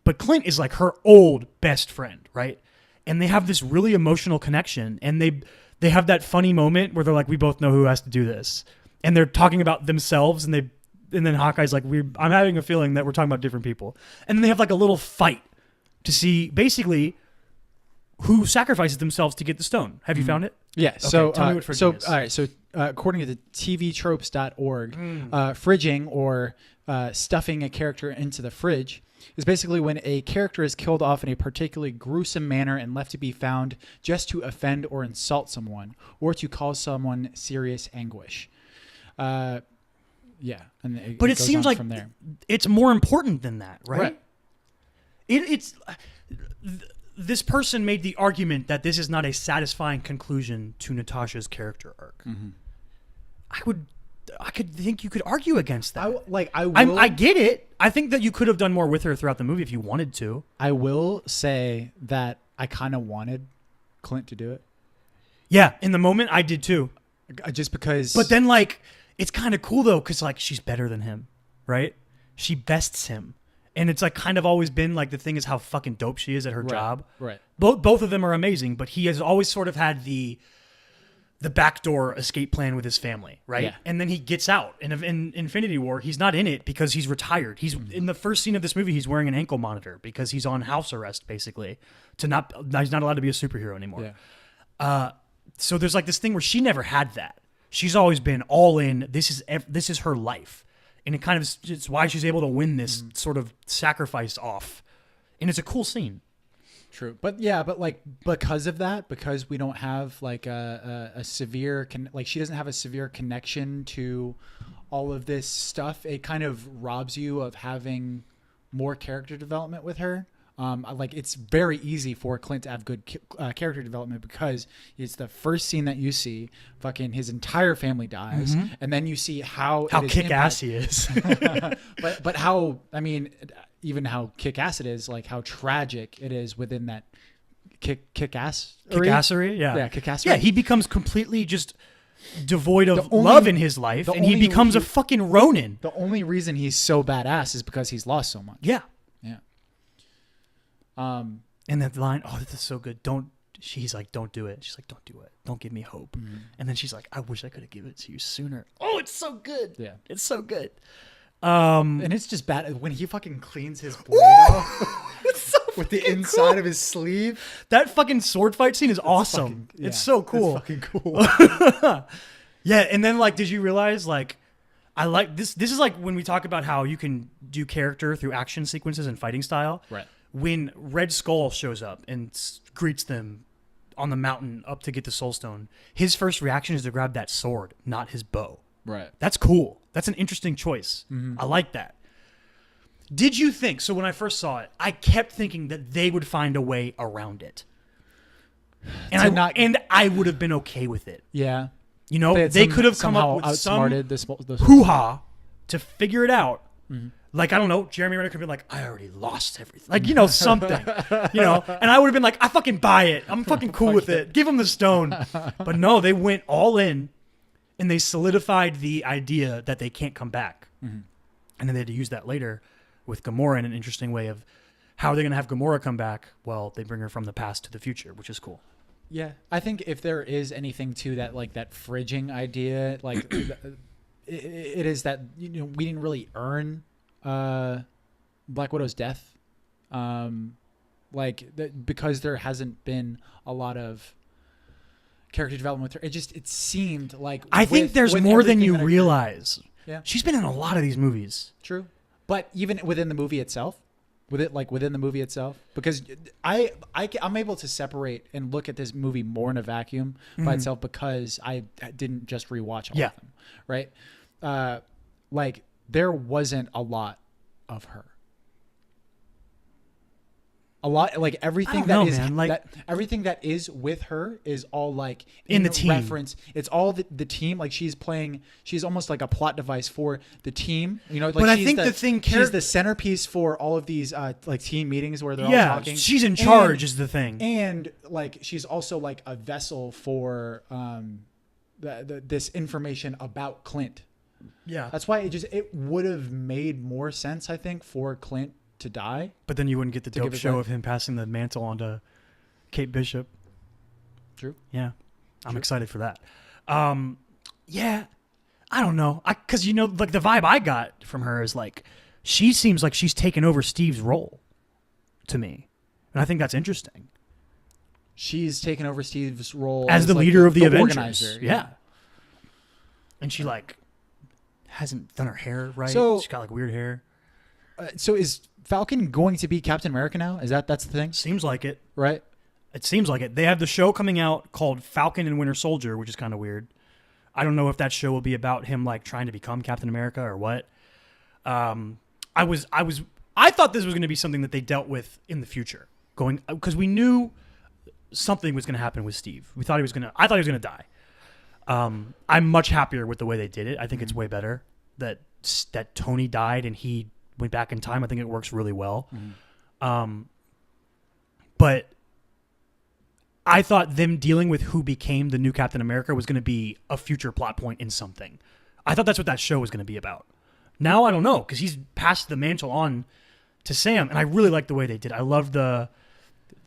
But Clint is like her old best friend, right? And they have this really emotional connection, and they have that funny moment where they're like, we both know who has to do this. And they're talking about themselves, and then Hawkeye's like, I'm having a feeling that we're talking about different people. And then they have like a little fight to see basically who sacrifices themselves to get the stone. Have you found it? Yeah. Okay, So, tell me what fridging is. all right. So, according to the tvtropes.org, fridging or stuffing a character into the fridge is basically when a character is killed off in a particularly gruesome manner and left to be found just to offend or insult someone or to cause someone serious anguish. Yeah. And it But it goes seems on like from there. it's more important than that, right? Right. It's this person made the argument that this is not a satisfying conclusion to Natasha's character arc. I could think you could argue against that. I get it. I think that you could have done more with her throughout the movie if you wanted to. I will say that I kind of wanted Clint to do it. Yeah, in the moment I did too. Just because. But then like it's kind of cool though, because like she's better than him, right? She bests him. And it's like kind of always been like the thing is how fucking dope she is at her job. Right. Both of them are amazing, but he has always sort of had the backdoor escape plan with his family, right? Yeah. And then he gets out. And in Infinity War, he's not in it because he's retired. He's in the first scene of this movie, he's wearing an ankle monitor because he's on house arrest, basically. He's not allowed to be a superhero anymore. Yeah. So there's like this thing where she never had that. She's always been all in. This is her life. And it kind of it's why she's able to win this sort of sacrifice off. And it's a cool scene. True. But yeah, but like because of that, because we don't have like a severe she doesn't have a severe connection to all of this stuff, it kind of robs you of having more character development with her. Like it's very easy for Clint to have good character development because it's the first scene that you see. Fucking his entire family dies, and then you see how kick-ass he is. but how, I mean, even how kick-ass it is, like how tragic it is within that kick-assery. Yeah, kick-assery. Yeah, he becomes completely just devoid of love in his life, and he becomes a fucking Ronin. The only reason he's so badass is because he's lost so much. Yeah. And that line, oh, this is so good. She's like, don't do it. She's like, don't do it. Don't give me hope. And then she's like, I wish I could have given it to you sooner. Oh, it's so good. Yeah. It's so good. And it's just bad when he fucking cleans his blade off It's so with the fucking inside cool. of his sleeve. That fucking sword fight scene is awesome. It's so cool. It's fucking cool. Yeah, and then like, did you realize like, I like this. This is like when we talk about how you can do character through action sequences and fighting style. Right. When Red Skull shows up and greets them on the mountain up to get the Soul Stone, his first reaction is to grab that sword, not his bow. Right. That's cool. That's an interesting choice. I like that. Did you think, so when I first saw it, I kept thinking that they would find a way around it. And I would have been okay with it. Yeah. You know, they could have come up with some outsmarted this hoo-ha to figure it out. Like, I don't know, Jeremy Renner could be like, I already lost everything. Like, you know, something. You know, and I would have been like, I fucking buy it. I'm fucking cool with it. Give him the stone. But no, they went all in and they solidified the idea that they can't come back. And then they had to use that later with Gamora in an interesting way of how are they going to have Gamora come back? Well, they bring her from the past to the future, which is cool. Yeah. I think if there is anything to that, like that fridging idea, like it is that, you know, we didn't really earn Black Widow's death, because there hasn't been a lot of character development with her. It seemed like I think there's more than you realize. Yeah, she's been in a lot of these movies. True, but even within the movie itself, within the movie itself, because I'm able to separate and look at this movie more in a vacuum by itself because I didn't just rewatch all of them, right? Like there wasn't a lot of her. A lot, like everything everything that is with her is all like in the team reference. It's all the team. Like she's almost like a plot device for the team. You know, like but I think the thing she's the centerpiece for all of these like team meetings where they're all talking. She's in charge is the thing, and like she's also like a vessel for this information about Clint. Yeah, that's why it would have made more sense, I think, for Clint to die. But then you wouldn't get the dope show of him passing the mantle on to Kate Bishop. True. Yeah, I'm excited for that. Yeah, I don't know, because you know, like the vibe I got from her is like she seems like she's taken over Steve's role to me, and I think that's interesting. She's taken over Steve's role as the leader of the Avengers. Organizer, yeah. And she like hasn't done her hair right. So she's got like weird hair. So is Falcon going to be Captain America now? That's the thing? Seems like it. Right? It seems like it. They have the show coming out called Falcon and Winter Soldier, which is kind of weird. I don't know if that show will be about him like trying to become Captain America or what. I thought this was going to be something that they dealt with in the future, because we knew something was going to happen with Steve. I thought he was going to die. I'm much happier with the way they did it. I think it's way better that Tony died and he went back in time. I think it works really well. But I thought them dealing with who became the new Captain America was going to be a future plot point in something. I thought that's what that show was going to be about. Now I don't know, because he's passed the mantle on to Sam, and I really like the way they did. I love the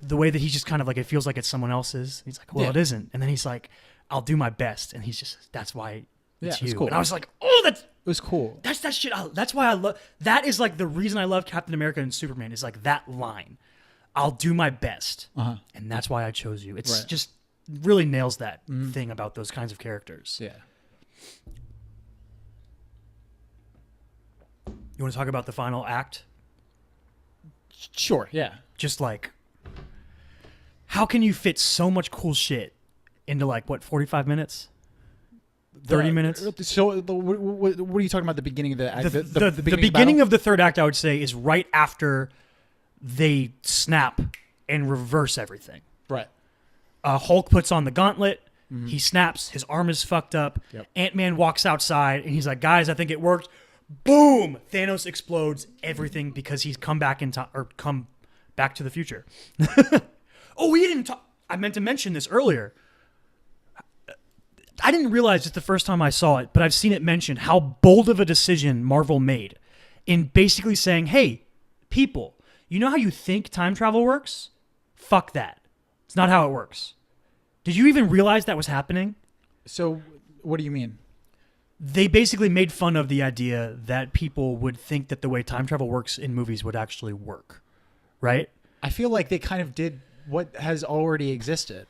way that he's just kind of like, it feels like it's someone else's. He's like, well, it isn't. And then he's like, I'll do my best. And he's just, that's why it's you. Cool. And I was like, oh, it was cool. That's that shit. That's why I love, that is like the reason I love Captain America and Superman is like that line. I'll do my best. And that's why I chose you. It's just really nails that thing about those kinds of characters. Yeah. You want to talk about the final act? Sure, yeah. Just like, how can you fit so much cool shit into like, what, 45 minutes? 30 minutes? So what are you talking about, the beginning of the act? The beginning of the third act, I would say, is right after they snap and reverse everything. Right. Hulk puts on the gauntlet. He snaps. His arm is fucked up. Yep. Ant-Man walks outside, and he's like, guys, I think it worked. Boom! Thanos explodes everything because he's come back in time, or come back to the future. Oh, we didn't talk. I meant to mention this earlier. I didn't realize it the first time I saw it, but I've seen it mentioned how bold of a decision Marvel made in basically saying, hey, people, you know how you think time travel works? Fuck that. It's not how it works. Did you even realize that was happening? So what do you mean? They basically made fun of the idea that people would think that the way time travel works in movies would actually work, right? I feel like they kind of did what has already existed.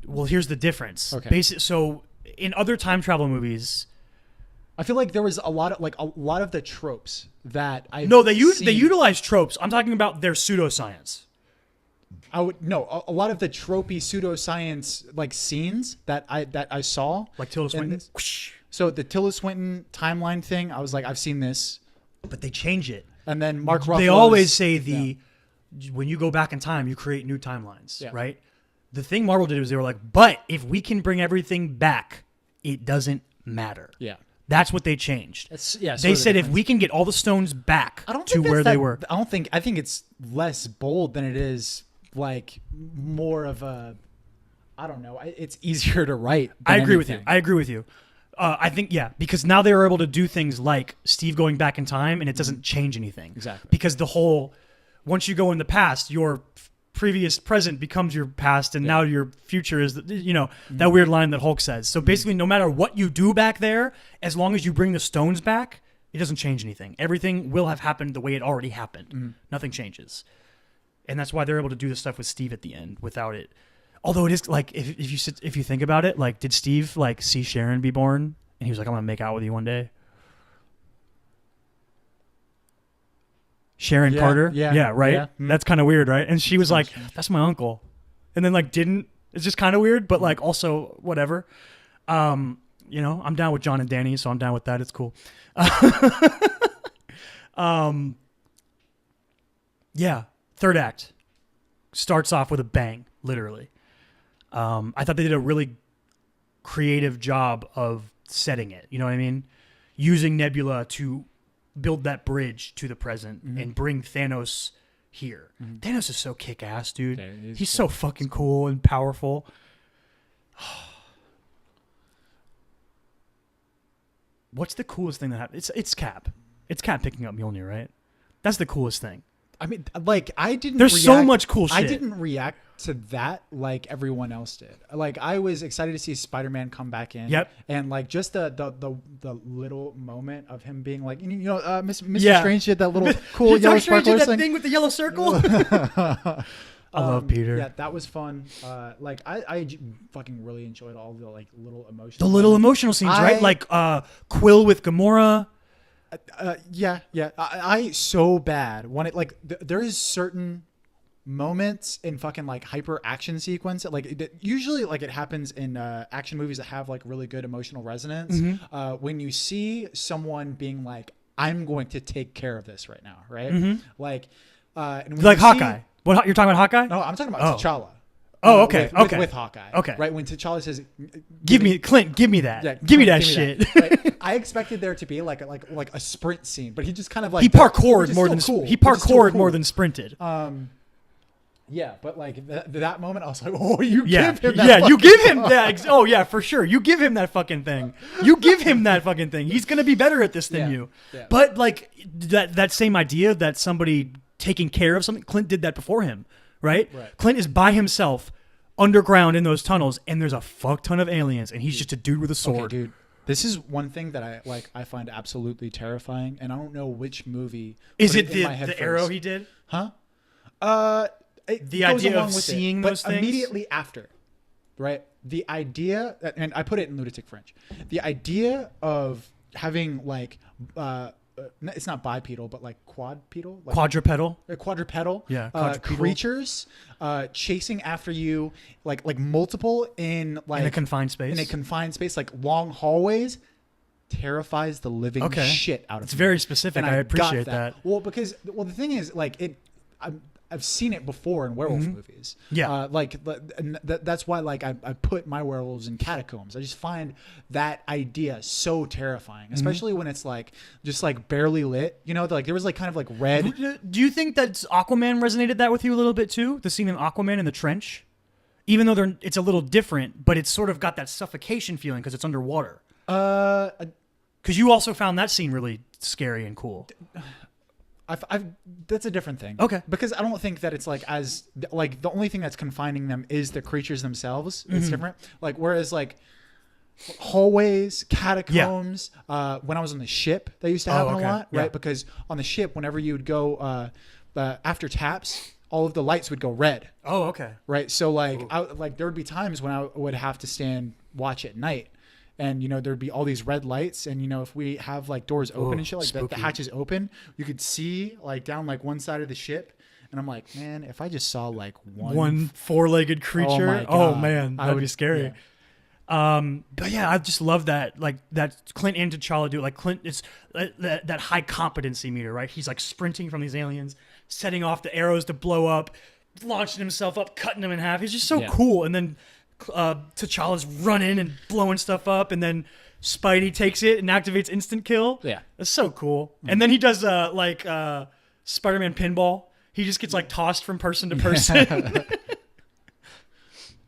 Well, here's the difference. Okay. So in other time travel movies, I feel like there was a lot of the tropes that I they utilize tropes. I'm talking about their pseudoscience. a lot of the tropey pseudoscience like scenes that I saw, Like Tilda Swinton. So the Tilda Swinton timeline thing, I was like, I've seen this, But they change it. and then Mark Ruffalo. They always say when you go back in time, you create new timelines, Yeah. right? The thing Marvel did was they were like, but if we can bring everything back, it doesn't matter. Yeah. That's what they changed. That's, They said if we can get all the stones back I don't to think where they were. I think it's less bold than it is like more of a, I don't know. It's easier to write. I agree with you. I think, because now they were able to do things like Steve going back in time and it doesn't change anything. Exactly. Because once you go in the past, your previous present becomes your past and now your future is, that weird line that Hulk says. So basically, no matter what you do back there, as long as you bring the stones back, it doesn't change anything. Everything will have happened the way it already happened. Nothing changes. And that's why they're able to do the stuff with Steve at the end without it. Although it is like, if you think about it, like, did Steve like see Sharon be born and he was like, I'm gonna make out with you one day? Sharon Carter, right. Yeah. That's kind of weird, right? And she was like, "That's my uncle," and then like didn't. It's just kind of weird, but like also whatever. I'm down with John and Danny, so I'm down with that. It's cool. Third act starts off with a bang, literally. I thought they did a really creative job of setting it. You know what I mean? Using Nebula to build that bridge to the present and bring Thanos here. Thanos is so kick-ass, dude. Yeah, he's so fucking cool and powerful. What's the coolest thing that happened? It's Cap. It's Cap picking up Mjolnir, right? That's the coolest thing. I mean, like, I didn't. There's so much cool shit. I didn't react to that like everyone else did. Like, I was excited to see SpiderMan come back in. Yep. And like just the little moment of him being like, Mr. Strange did that little cool yellow sparkler that thing with the yellow circle. I love Peter. Yeah, that was fun. I fucking really enjoyed all the like little emotions. The little emotional scenes, right? Like Quill with Gamora. I so bad when it like there is certain moments in fucking like hyper action sequence usually like it happens in action movies that have like really good emotional resonance. When you see someone being like, I'm going to take care of this right now, right? Like Hawkeye. What, you're talking about Hawkeye? No, I'm talking about T'Challa. Oh, okay. With Hawkeye. Okay. Right. When T'Challa says, give me that. Yeah, give me that shit. Right? I expected there to be like a sprint scene, but he just kind of like he parkoured more than cool. He parkoured more than sprinted. Yeah, but like that moment, I was like, "Oh, you give him that." Yeah, you give him that. Oh yeah, for sure. You give him that fucking thing. You give him that fucking thing. He's gonna be better at this than you. Yeah. But like that same idea that somebody taking care of something, Clint did that before him, right? Clint is by himself underground in those tunnels, and there's a fuck ton of aliens, and he's just a dude with a sword. Okay, dude. This is one thing that I find absolutely terrifying, and I don't know which movie. Is it the arrow he did? Huh? The idea of seeing those things immediately after, right? The idea, and I put it in lunatic French. The idea of having like, it's not bipedal, but like quadrupedal, quadrupedal, quadrupedal creatures chasing after you, like multiple in like in a confined space, like long hallways. Terrifies the living shit out of me. It's very specific. I appreciate that. Well, the thing is, like, I've seen it before in werewolf movies. Yeah. And that's why like I put my werewolves in catacombs. I just find that idea so terrifying, especially when it's like just like barely lit. You know, like there was like kind of like red. Do you think that Aquaman resonated that with you a little bit too? The scene in Aquaman in the trench, even though it's a little different, but it's sort of got that suffocation feeling because it's underwater. Because you also found that scene really scary and cool. That's a different thing. Okay. Because I don't think that it's like as like the only thing that's confining them is the creatures themselves. It's different. Like whereas like hallways, catacombs. When I was on the ship, that used to happen a lot, right? Yeah. Because on the ship, whenever you would go after taps, all of the lights would go red. Oh, okay. Right. So like there would be times when I would have to stand watch at night. And, you know, there'd be all these red lights. And, you know, if we have like doors open and shit, like the hatches open, you could see like down like one side of the ship. And I'm like, man, if I just saw like one four-legged creature, oh man, that'd be scary. Yeah. But yeah, I just love that, like that Clint and T'Challa do. Like Clint, it's that high competency meter, right? He's like sprinting from these aliens, setting off the arrows to blow up, launching himself up, cutting them in half. He's just so cool. And then T'Challa's running and blowing stuff up, and then Spidey takes it and activates instant kill. Yeah, that's so cool. And then he does Spider-Man pinball. He just gets like tossed from person to person.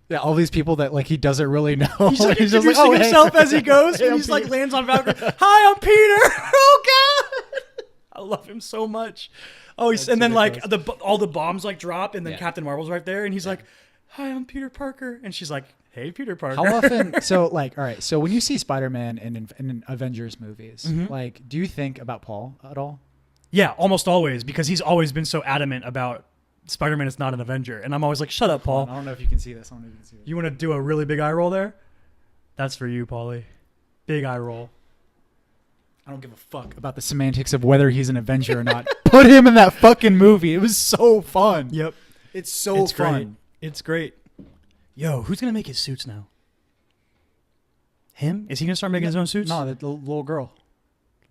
Yeah, all these people that like he doesn't really know. He's like just introducing like, himself as he goes. Hey, He just like lands on Falcon. Hi, I'm Peter. Oh God, I love him so much. Oh, and then like all the bombs like drop, and then Captain Marvel's right there, and he's like, "Hi, I'm Peter Parker," and she's like, "Hey, Peter Parker." How often? So like, all right. So when you see Spider-Man in Avengers movies, like, do you think about Paul at all? Yeah, almost always, because he's always been so adamant about Spider-Man is not an Avenger, and I'm always like, "Shut up, Paul." I don't know if you can see this. I don't know if you can see this. You want to do a really big eye roll there? That's for you, Paulie. Big eye roll. I don't give a fuck about the semantics of whether he's an Avenger or not. Put him in that fucking movie. It was so fun. Yep. It's so fun. Great. It's great. Yo, who's going to make his suits now? Him? Is he going to start making his own suits? No, the little girl.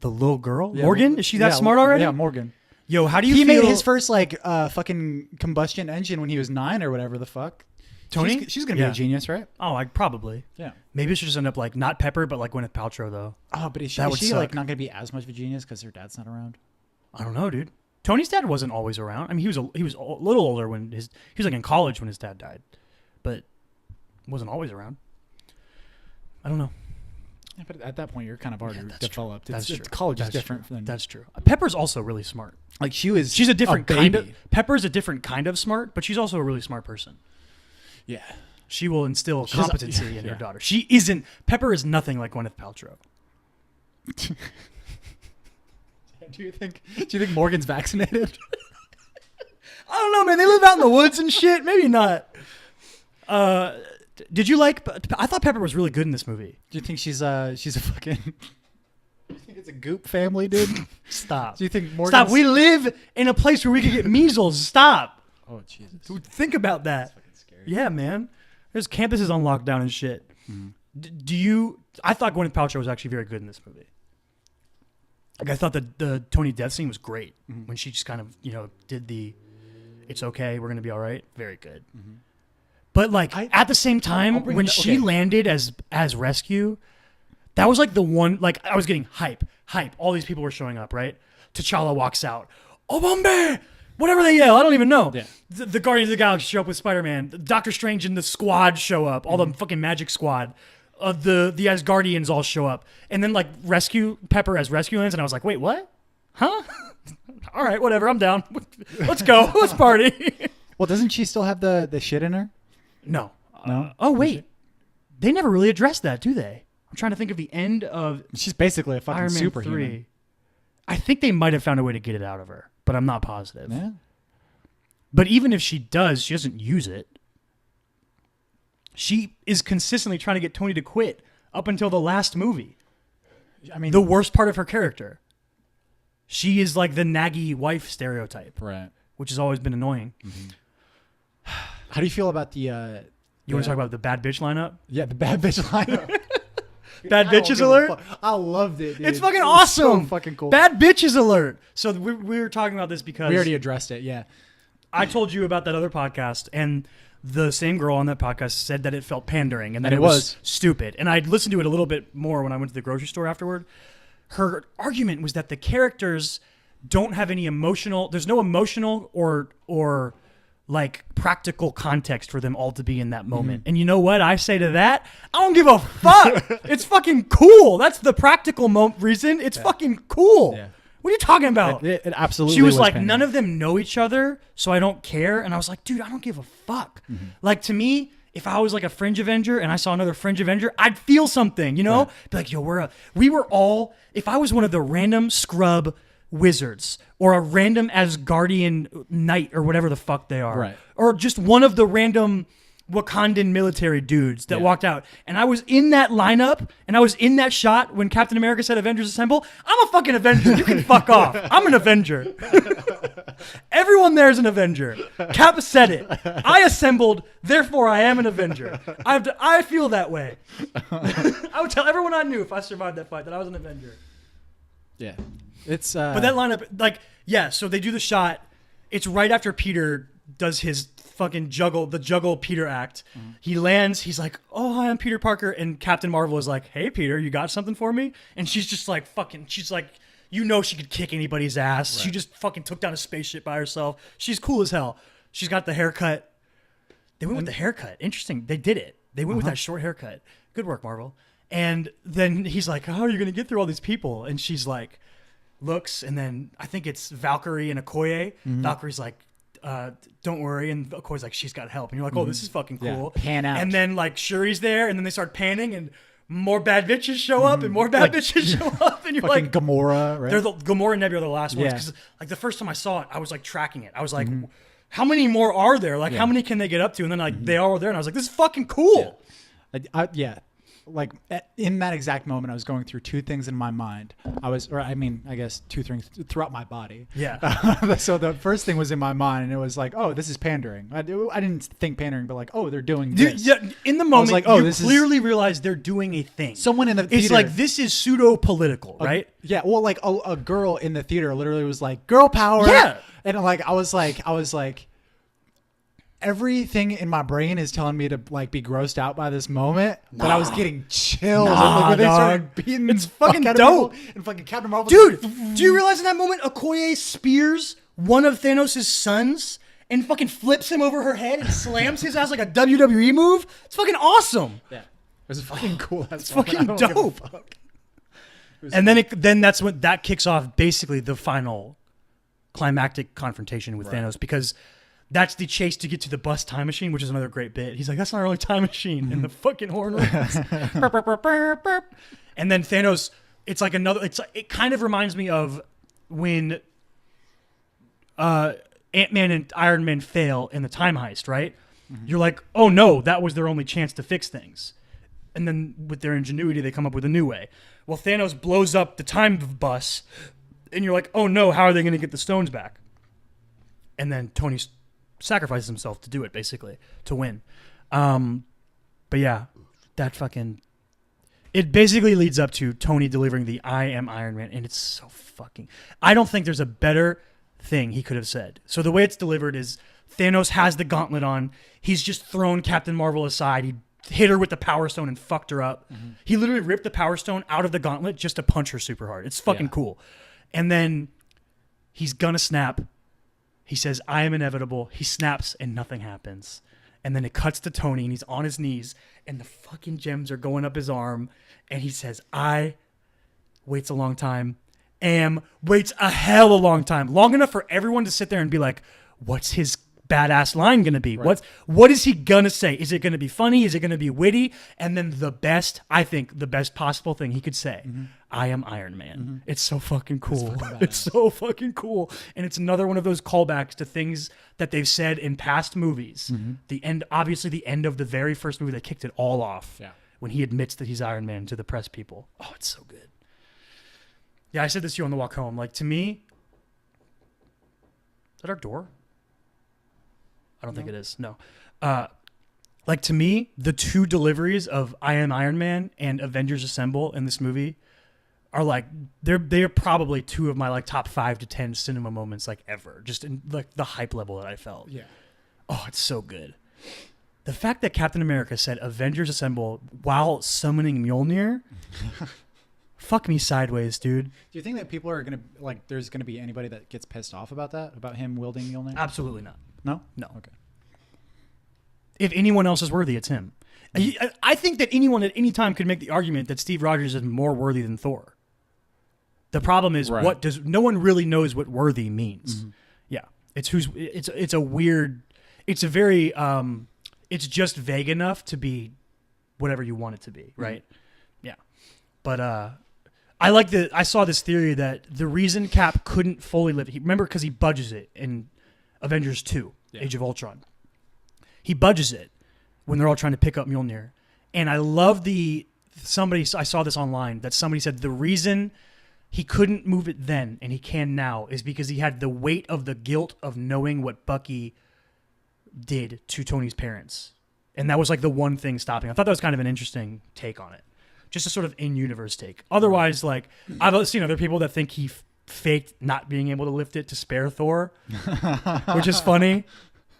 The little girl? Yeah, Morgan? Is she that smart already? Yeah, Morgan. Yo, how do you He feel? made his first like fucking combustion engine when he was 9 or whatever the fuck. Tony? She's going to be a genius, right? Oh, probably. Yeah. Maybe it should just end up like not Pepper, but like Gwyneth Paltrow, though. Oh, but is she like not going to be as much of a genius because her dad's not around? I don't know, dude. Tony's dad wasn't always around. I mean, he was a little older when he was like in college when his dad died, but wasn't always around. I don't know. Yeah, but at that point, you're kind of already developed. That's true. College is different. That's true. Pepper's also really smart. Like she's a different kind of. Pepper's a different kind of smart, but she's also a really smart person. Yeah. She will instill competency in her daughter. She isn't. Pepper is nothing like Gwyneth Paltrow. Do you think Morgan's vaccinated? I don't know, man. They live out in the woods and shit. Maybe not. Did you like? I thought Pepper was really good in this movie. Do you think she's a fucking? Do you think it's a goop family, dude? Stop. Do you think Morgan? Stop. We live in a place where we could get measles. Stop. Oh Jesus. Think about that. That's fucking scary. Yeah, man. There's campuses on lockdown and shit. Mm-hmm. I thought Gwyneth Paltrow was actually very good in this movie. Like I thought the Tony death scene was great when she just kind of did the, it's okay, we're gonna be all right. Very good. Mm-hmm. But like at the same time, when she landed as Rescue, that was like the one, like I was getting hype. All these people were showing up, right? T'Challa walks out. Oh, Bombay! Whatever they yell, I don't even know. Yeah. The Guardians of the Galaxy show up with Spider-Man. Doctor Strange and the squad show up. All the fucking magic squad. The Asgardians all show up. And then like Pepper as Rescue lands, and I was like, wait, what? Huh? All right, whatever, I'm down. Let's go. Let's party. Well, doesn't she still have the shit in her? No. No? Oh, wait. They never really addressed that, do they? I'm trying to think of the end of She's basically a fucking Iron Man superhuman. 3. I think they might have found a way to get it out of her, but I'm not positive. Yeah. But even if she does, she doesn't use it. She is consistently trying to get Tony to quit up until the last movie. I mean, the worst part of her character. She is like the naggy wife stereotype. Right. Which has always been annoying. Mm-hmm. How do you feel about the... You want to talk about the bad bitch lineup? Yeah, the bad bitch lineup. Bad bitches alert? I loved it, dude. It's fucking awesome. So fucking cool. Bad bitches alert. So we were talking about this because... We already addressed it, yeah. I told you about that other podcast, and the same girl on that podcast said that it felt pandering and that And it was stupid. And I'd listened to it a little bit more when I went to the grocery store afterward. Her argument was that the characters don't have any emotional. There's no emotional or like practical context for them all to be in that moment. And you know what I say to that? I don't give a fuck. It's fucking cool. That's the practical reason. It's fucking cool. Yeah. What are you talking about? It absolutely. She was like, pandering. none of them know each other, so I don't care. And I was like, dude, I don't give a fuck. Like, to me, if I was like a Fringe Avenger and I saw another Fringe Avenger, I'd feel something, you know? Be like, yo, we were all, if I was one of the random scrub wizards or a random Asgardian knight or whatever the fuck they are, Right. or just one of the random Wakandan military dudes that walked out, and I was in that lineup and I was in that shot when Captain America said Avengers Assemble, I'm a fucking Avenger. You can fuck off. I'm an Avenger. Everyone there is an Avenger. Cap said it. I assembled, therefore I am an Avenger. I feel that way. I would tell everyone I knew if I survived that fight that I was an Avenger. Yeah. It's But that lineup, like, yeah, so they do the shot. It's right after Peter does his fucking juggle Peter act. He lands, he's like, oh, hi, I'm Peter Parker. And Captain Marvel is like, hey, Peter, you got something for me? And she's just like, she's like, you know, she could kick anybody's ass. Right. She just fucking took down a spaceship by herself. She's cool as hell. She's got the haircut. They went with the haircut. Interesting. They did it. They went with that short haircut. Good work, Marvel. And then he's like, how are you going to get through all these people? And she's like, looks, and then I think it's Valkyrie and Okoye. Valkyrie's like, don't worry, and Okoye's like, she's got help, and you're like, oh, this is fucking cool. Yeah. Pan out. And then like Shuri's there, and then they start panning, and more bad bitches show up, and more bad bitches show up, and you're fucking like, Gamora, right? they're the Gamora and Nebula are the last ones, because like the first time I saw it, I was like tracking it. I was like, how many more are there? Like, how many can they get up to? And then like they all were there, and I was like, this is fucking cool. Yeah. Like in that exact moment, I was going through two things in my mind. I guess two things throughout my body. Yeah. So the first thing was in my mind, and it was like, oh, this is pandering. I didn't think pandering, but like, oh, they're doing this. Yeah, in the moment, like, oh, you this is- clearly realize they're doing a thing. Someone in the It's theater, like, this is pseudo-political, right? Yeah. Well, like a girl in the theater literally was like, girl power. Yeah. And like, I was like. Everything in my brain is telling me to like be grossed out by this moment, but I was getting chills. Nah, when they dog. started beating It's the fuck fucking out of dope. people, and fucking Captain Marvel. Dude, do you realize in that moment Okoye spears one of Thanos' sons and fucking flips him over her head and slams his ass like a WWE move? It's fucking awesome. Yeah, it was fucking cool. It's fucking dope. And then that's when that kicks off basically the final climactic confrontation with Thanos, because that's the chase to get to the bus time machine, which is another great bit. He's like, that's not our only time machine. And the fucking horn rings. Burp, burp, burp, burp, burp. And then Thanos, it kind of reminds me of when Ant-Man and Iron Man fail in the time heist, right? You're like, oh no, that was their only chance to fix things. And then with their ingenuity, they come up with a new way. Well, Thanos blows up the time bus, and you're like, oh no, how are they going to get the stones back? And then Tony sacrifices himself to do it, basically, to win. But yeah, that fucking... It basically leads up to Tony delivering the I am Iron Man, and it's so fucking... I don't think there's a better thing he could have said. So the way it's delivered is Thanos has the gauntlet on. He's just thrown Captain Marvel aside. He hit her with the Power Stone and fucked her up. He literally ripped the Power Stone out of the gauntlet just to punch her super hard. It's fucking cool. And then he's gonna snap. He says, I am inevitable. He snaps and nothing happens. And then it cuts to Tony and he's on his knees and the fucking gems are going up his arm. And he says, waits a long time, waits a hell of a long time. Long enough for everyone to sit there and be like, what's his badass line going to be? Right. What is he going to say? Is it going to be funny? Is it going to be witty? And then the best possible thing he could say, I am Iron Man. It's so fucking cool. It's so fucking cool. And it's another one of those callbacks to things that they've said in past movies. The end of the very first movie that kicked it all off. Yeah. When he admits that he's Iron Man to the press people. Oh, it's so good. Yeah, I said this to you on the walk home. Like, to me, is that our door? I don't think it is. No. Like, to me, the two deliveries of I Am Iron Man and Avengers Assemble in this movie are like they're probably two of my like top 5 to 10 cinema moments like ever. Just in like the hype level that I felt. Yeah. Oh, it's so good. The fact that Captain America said Avengers Assemble while summoning Mjolnir, fuck me sideways, dude. Do you think that people are gonna like? There's gonna be anybody that gets pissed off about that? About him wielding Mjolnir? Absolutely not. No. No. Okay. If anyone else is worthy, it's him. I think that anyone at any time could make the argument that Steve Rogers is more worthy than Thor. The problem is no one really knows what worthy means. Mm-hmm. Yeah. It's a weird, it's a very, it's just vague enough to be whatever you want it to be. Right. Mm-hmm. Yeah. But, I saw this theory that the reason Cap couldn't fully live, remember, because he budges it in Avengers 2, Age of Ultron. He budges it when they're all trying to pick up Mjolnir. And I love I saw this online, that somebody said the reason he couldn't move it then and he can now is because he had the weight of the guilt of knowing what Bucky did to Tony's parents. And that was like the one thing stopping. I thought that was kind of an interesting take on it. Just a sort of in-universe take. Otherwise, like, I've seen other people that think he faked not being able to lift it to spare Thor, which is funny.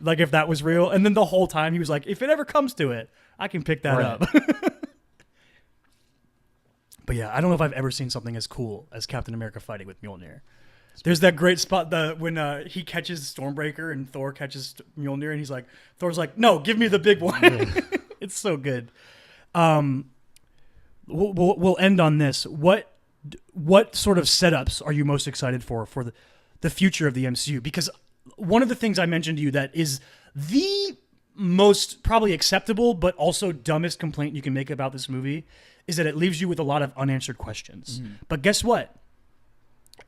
Like, if that was real. And then the whole time he was like, if it ever comes to it, I can pick that up. But yeah, I don't know if I've ever seen something as cool as Captain America fighting with Mjolnir. There's that great spot when he catches Stormbreaker and Thor catches Mjolnir, and Thor's like, no, give me the big one. It's so good. We'll end on this. What sort of setups are you most excited for the future of the MCU? Because one of the things I mentioned to you that is the most probably acceptable but also dumbest complaint you can make about this movie is that it leaves you with a lot of unanswered questions. Mm-hmm. But guess what?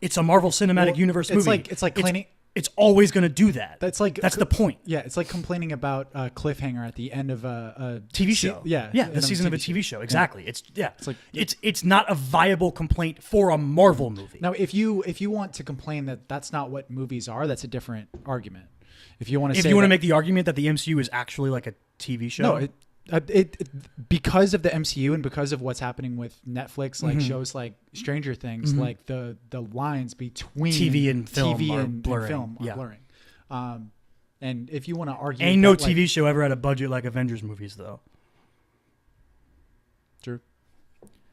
It's a Marvel Cinematic Universe movie. It's like cleaning. It's always going to do that. That's the point. Yeah, it's like complaining about a cliffhanger at the end of a TV show. The season of a TV show. Exactly. Yeah. It's not a viable complaint for a Marvel movie. Now, if you want to complain that that's not what movies are, that's a different argument. If you want to make the argument that the MCU is actually like a TV show, no, it because of the MCU and because of what's happening with Netflix, like shows like Stranger Things, like the lines between TV and film are blurring. And if you want to argue, ain't no TV show ever had a budget like Avengers movies, though. True.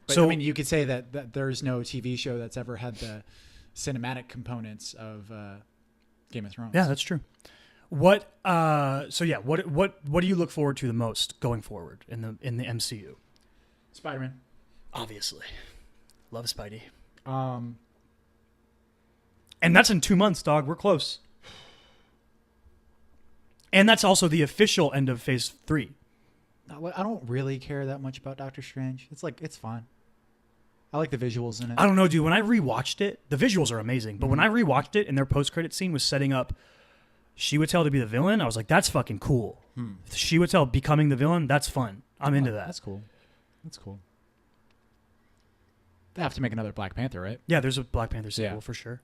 But, so I mean, you could say that there's no TV show that's ever had the cinematic components of Game of Thrones. Yeah, that's true. What do you look forward to the most going forward in the MCU? SpiderMan. Obviously. Love Spidey. And that's in 2 months, dog. We're close. And that's also the official end of Phase 3. I don't really care that much about Doctor Strange. It's fun. I like the visuals in it. I don't know, dude. When I rewatched it, the visuals are amazing. But when I rewatched it and their post-credit scene was setting up Chiwetel to be the villain, I was like, that's fucking cool. Chiwetel becoming the villain, that's fun. I'm into that. That's cool. They have to make another Black Panther, right? Yeah, there's a Black Panther sequel for sure.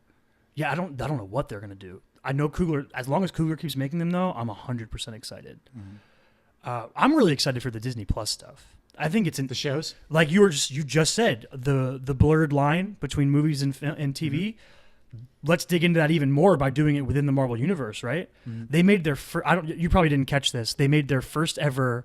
Yeah, I don't know what they're gonna do. I know Coogler. As long as Coogler keeps making them, though, I'm 100% excited. I'm really excited for the Disney Plus stuff. I think it's in the shows, like you just said, the blurred line between movies and TV. Mm-hmm. Let's dig into that even more by doing it within the Marvel universe, right? Mm-hmm. They made their you probably didn't catch this. They made their first ever.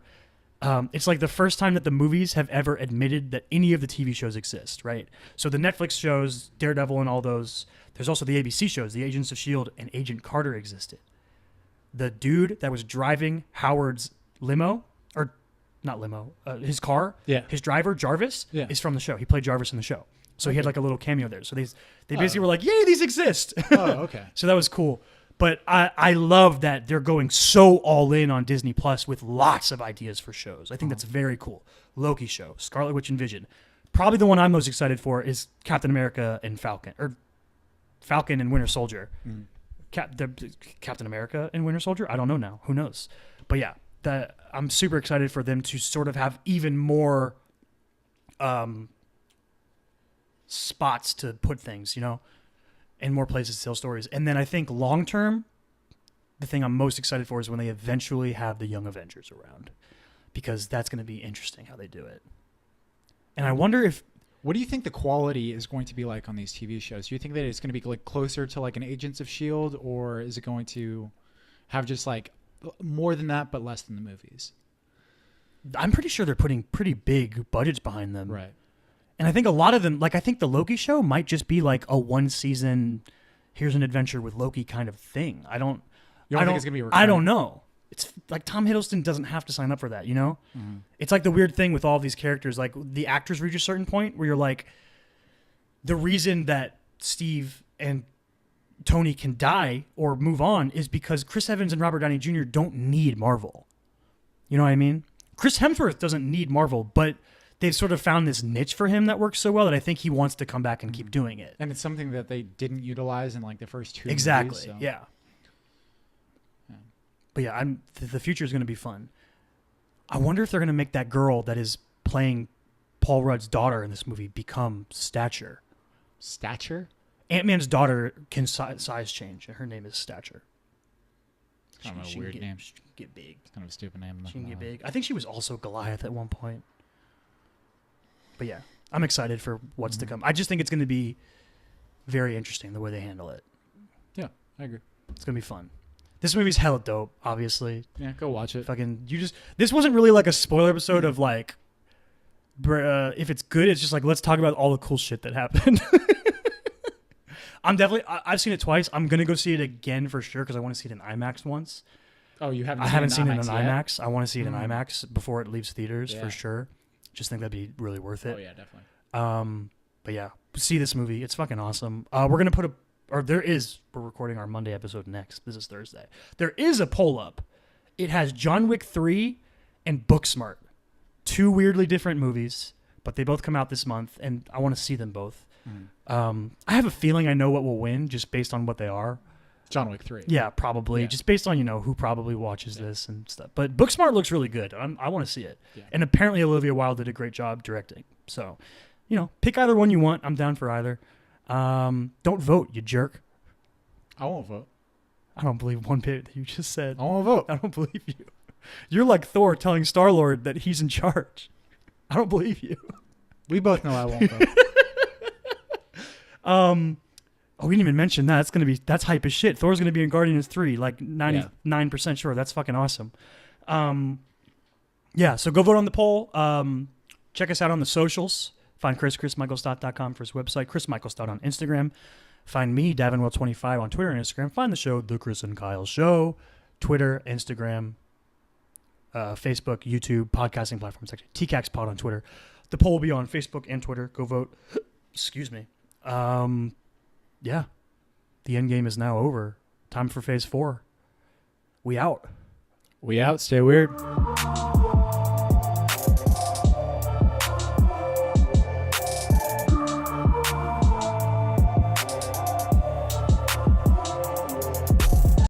It's like the first time that the movies have ever admitted that any of the TV shows exist, right? So the Netflix shows, Daredevil and all those. There's also the ABC shows, the Agents of S.H.I.E.L.D. and Agent Carter existed. The dude that was driving Howard's limo, or not limo, his car, his driver, Jarvis, is from the show. He played Jarvis in the show. So he had like a little cameo there. So they basically were like, yay, these exist. Oh, okay. So that was cool. But I love that they're going so all in on Disney Plus with lots of ideas for shows. I think that's very cool. Loki show, Scarlet Witch and Vision. Probably the one I'm most excited for is Captain America and Falcon, or Falcon and Winter Soldier. Captain America and Winter Soldier? I don't know now. Who knows? But yeah, I'm super excited for them to sort of have even more spots to put things, and more places to tell stories. And then I think long term, the thing I'm most excited for is when they eventually have the Young Avengers around, because that's going to be interesting how they do it. And I wonder if What do you think the quality is going to be like on these TV shows? Do you think that it's going to be like closer to like an Agents of S.H.I.E.L.D., or is it going to have just like more than that but less than the movies? I'm pretty sure they're putting pretty big budgets behind them. Right. And I think a lot of them, like I think the Loki show might just be like a one season, here's an adventure with Loki kind of thing. I don't think it's gonna be I don't know. It's like Tom Hiddleston doesn't have to sign up for that, you know? Mm-hmm. It's like the weird thing with all these characters. Like the actors reach a certain point where you're like, the reason that Steve and Tony can die or move on is because Chris Evans and Robert Downey Jr. don't need Marvel. You know what I mean? Chris Hemsworth doesn't need Marvel, but they've sort of found this niche for him that works so well that I think he wants to come back and keep doing it. And it's something that they didn't utilize in like the first two exactly. movies. So. Yeah. But yeah, the future is going to be fun. I wonder if they're going to make that girl that is playing Paul Rudd's daughter in this movie become Stature. Stature? Ant-Man's daughter can size change, and her name is Stature. Kind of a weird name. She can get big. It's kind of a stupid name. She can get big. I think she was also Goliath at one point. But yeah, I'm excited for what's to come. I just think it's going to be very interesting the way they handle it. Yeah, I agree. It's going to be fun. This movie's hella dope, obviously. Yeah, go watch it. This wasn't really like a spoiler episode of like, if it's good, it's just like, let's talk about all the cool shit that happened. I've seen it twice. I'm going to go see it again for sure because I want to see it in IMAX once. Oh, you haven't? I haven't seen it in IMAX yet? IMAX. I want to see it in IMAX before it leaves theaters for sure. Just think that'd be really worth it. Oh yeah, definitely. But yeah, see this movie. It's fucking awesome. We're recording our Monday episode next. This is Thursday. There is a poll up. It has John Wick 3 and Booksmart. Two weirdly different movies, but they both come out this month, and I want to see them both. I have a feeling I know what will win just based on what they are. John Wick 3. Yeah, probably. Yeah. Just based on, who probably watches this and stuff. But Booksmart looks really good. I want to see it. Yeah. And apparently Olivia Wilde did a great job directing. So, pick either one you want. I'm down for either. Don't vote, you jerk. I won't vote. I don't believe one bit that you just said. I won't vote. I don't believe you. You're like Thor telling Star-Lord that he's in charge. I don't believe you. We both know I won't vote. We didn't even mention that. That's hype as shit. Thor's gonna be in Guardians 3, like 99% sure. That's fucking awesome. So go vote on the poll. Check us out on the socials. Find chrismichaelstott.com for his website. Chris Michael Stott on Instagram. Find me, Davinwell25 on Twitter and Instagram. Find the show, The Chris and Kyle Show. Twitter, Instagram, Facebook, YouTube, podcasting platforms, tcaks pod on Twitter. The poll will be on Facebook and Twitter. Go vote. Excuse me. Yeah. The Endgame is now over. Time for phase 4. We out. We out. Stay weird.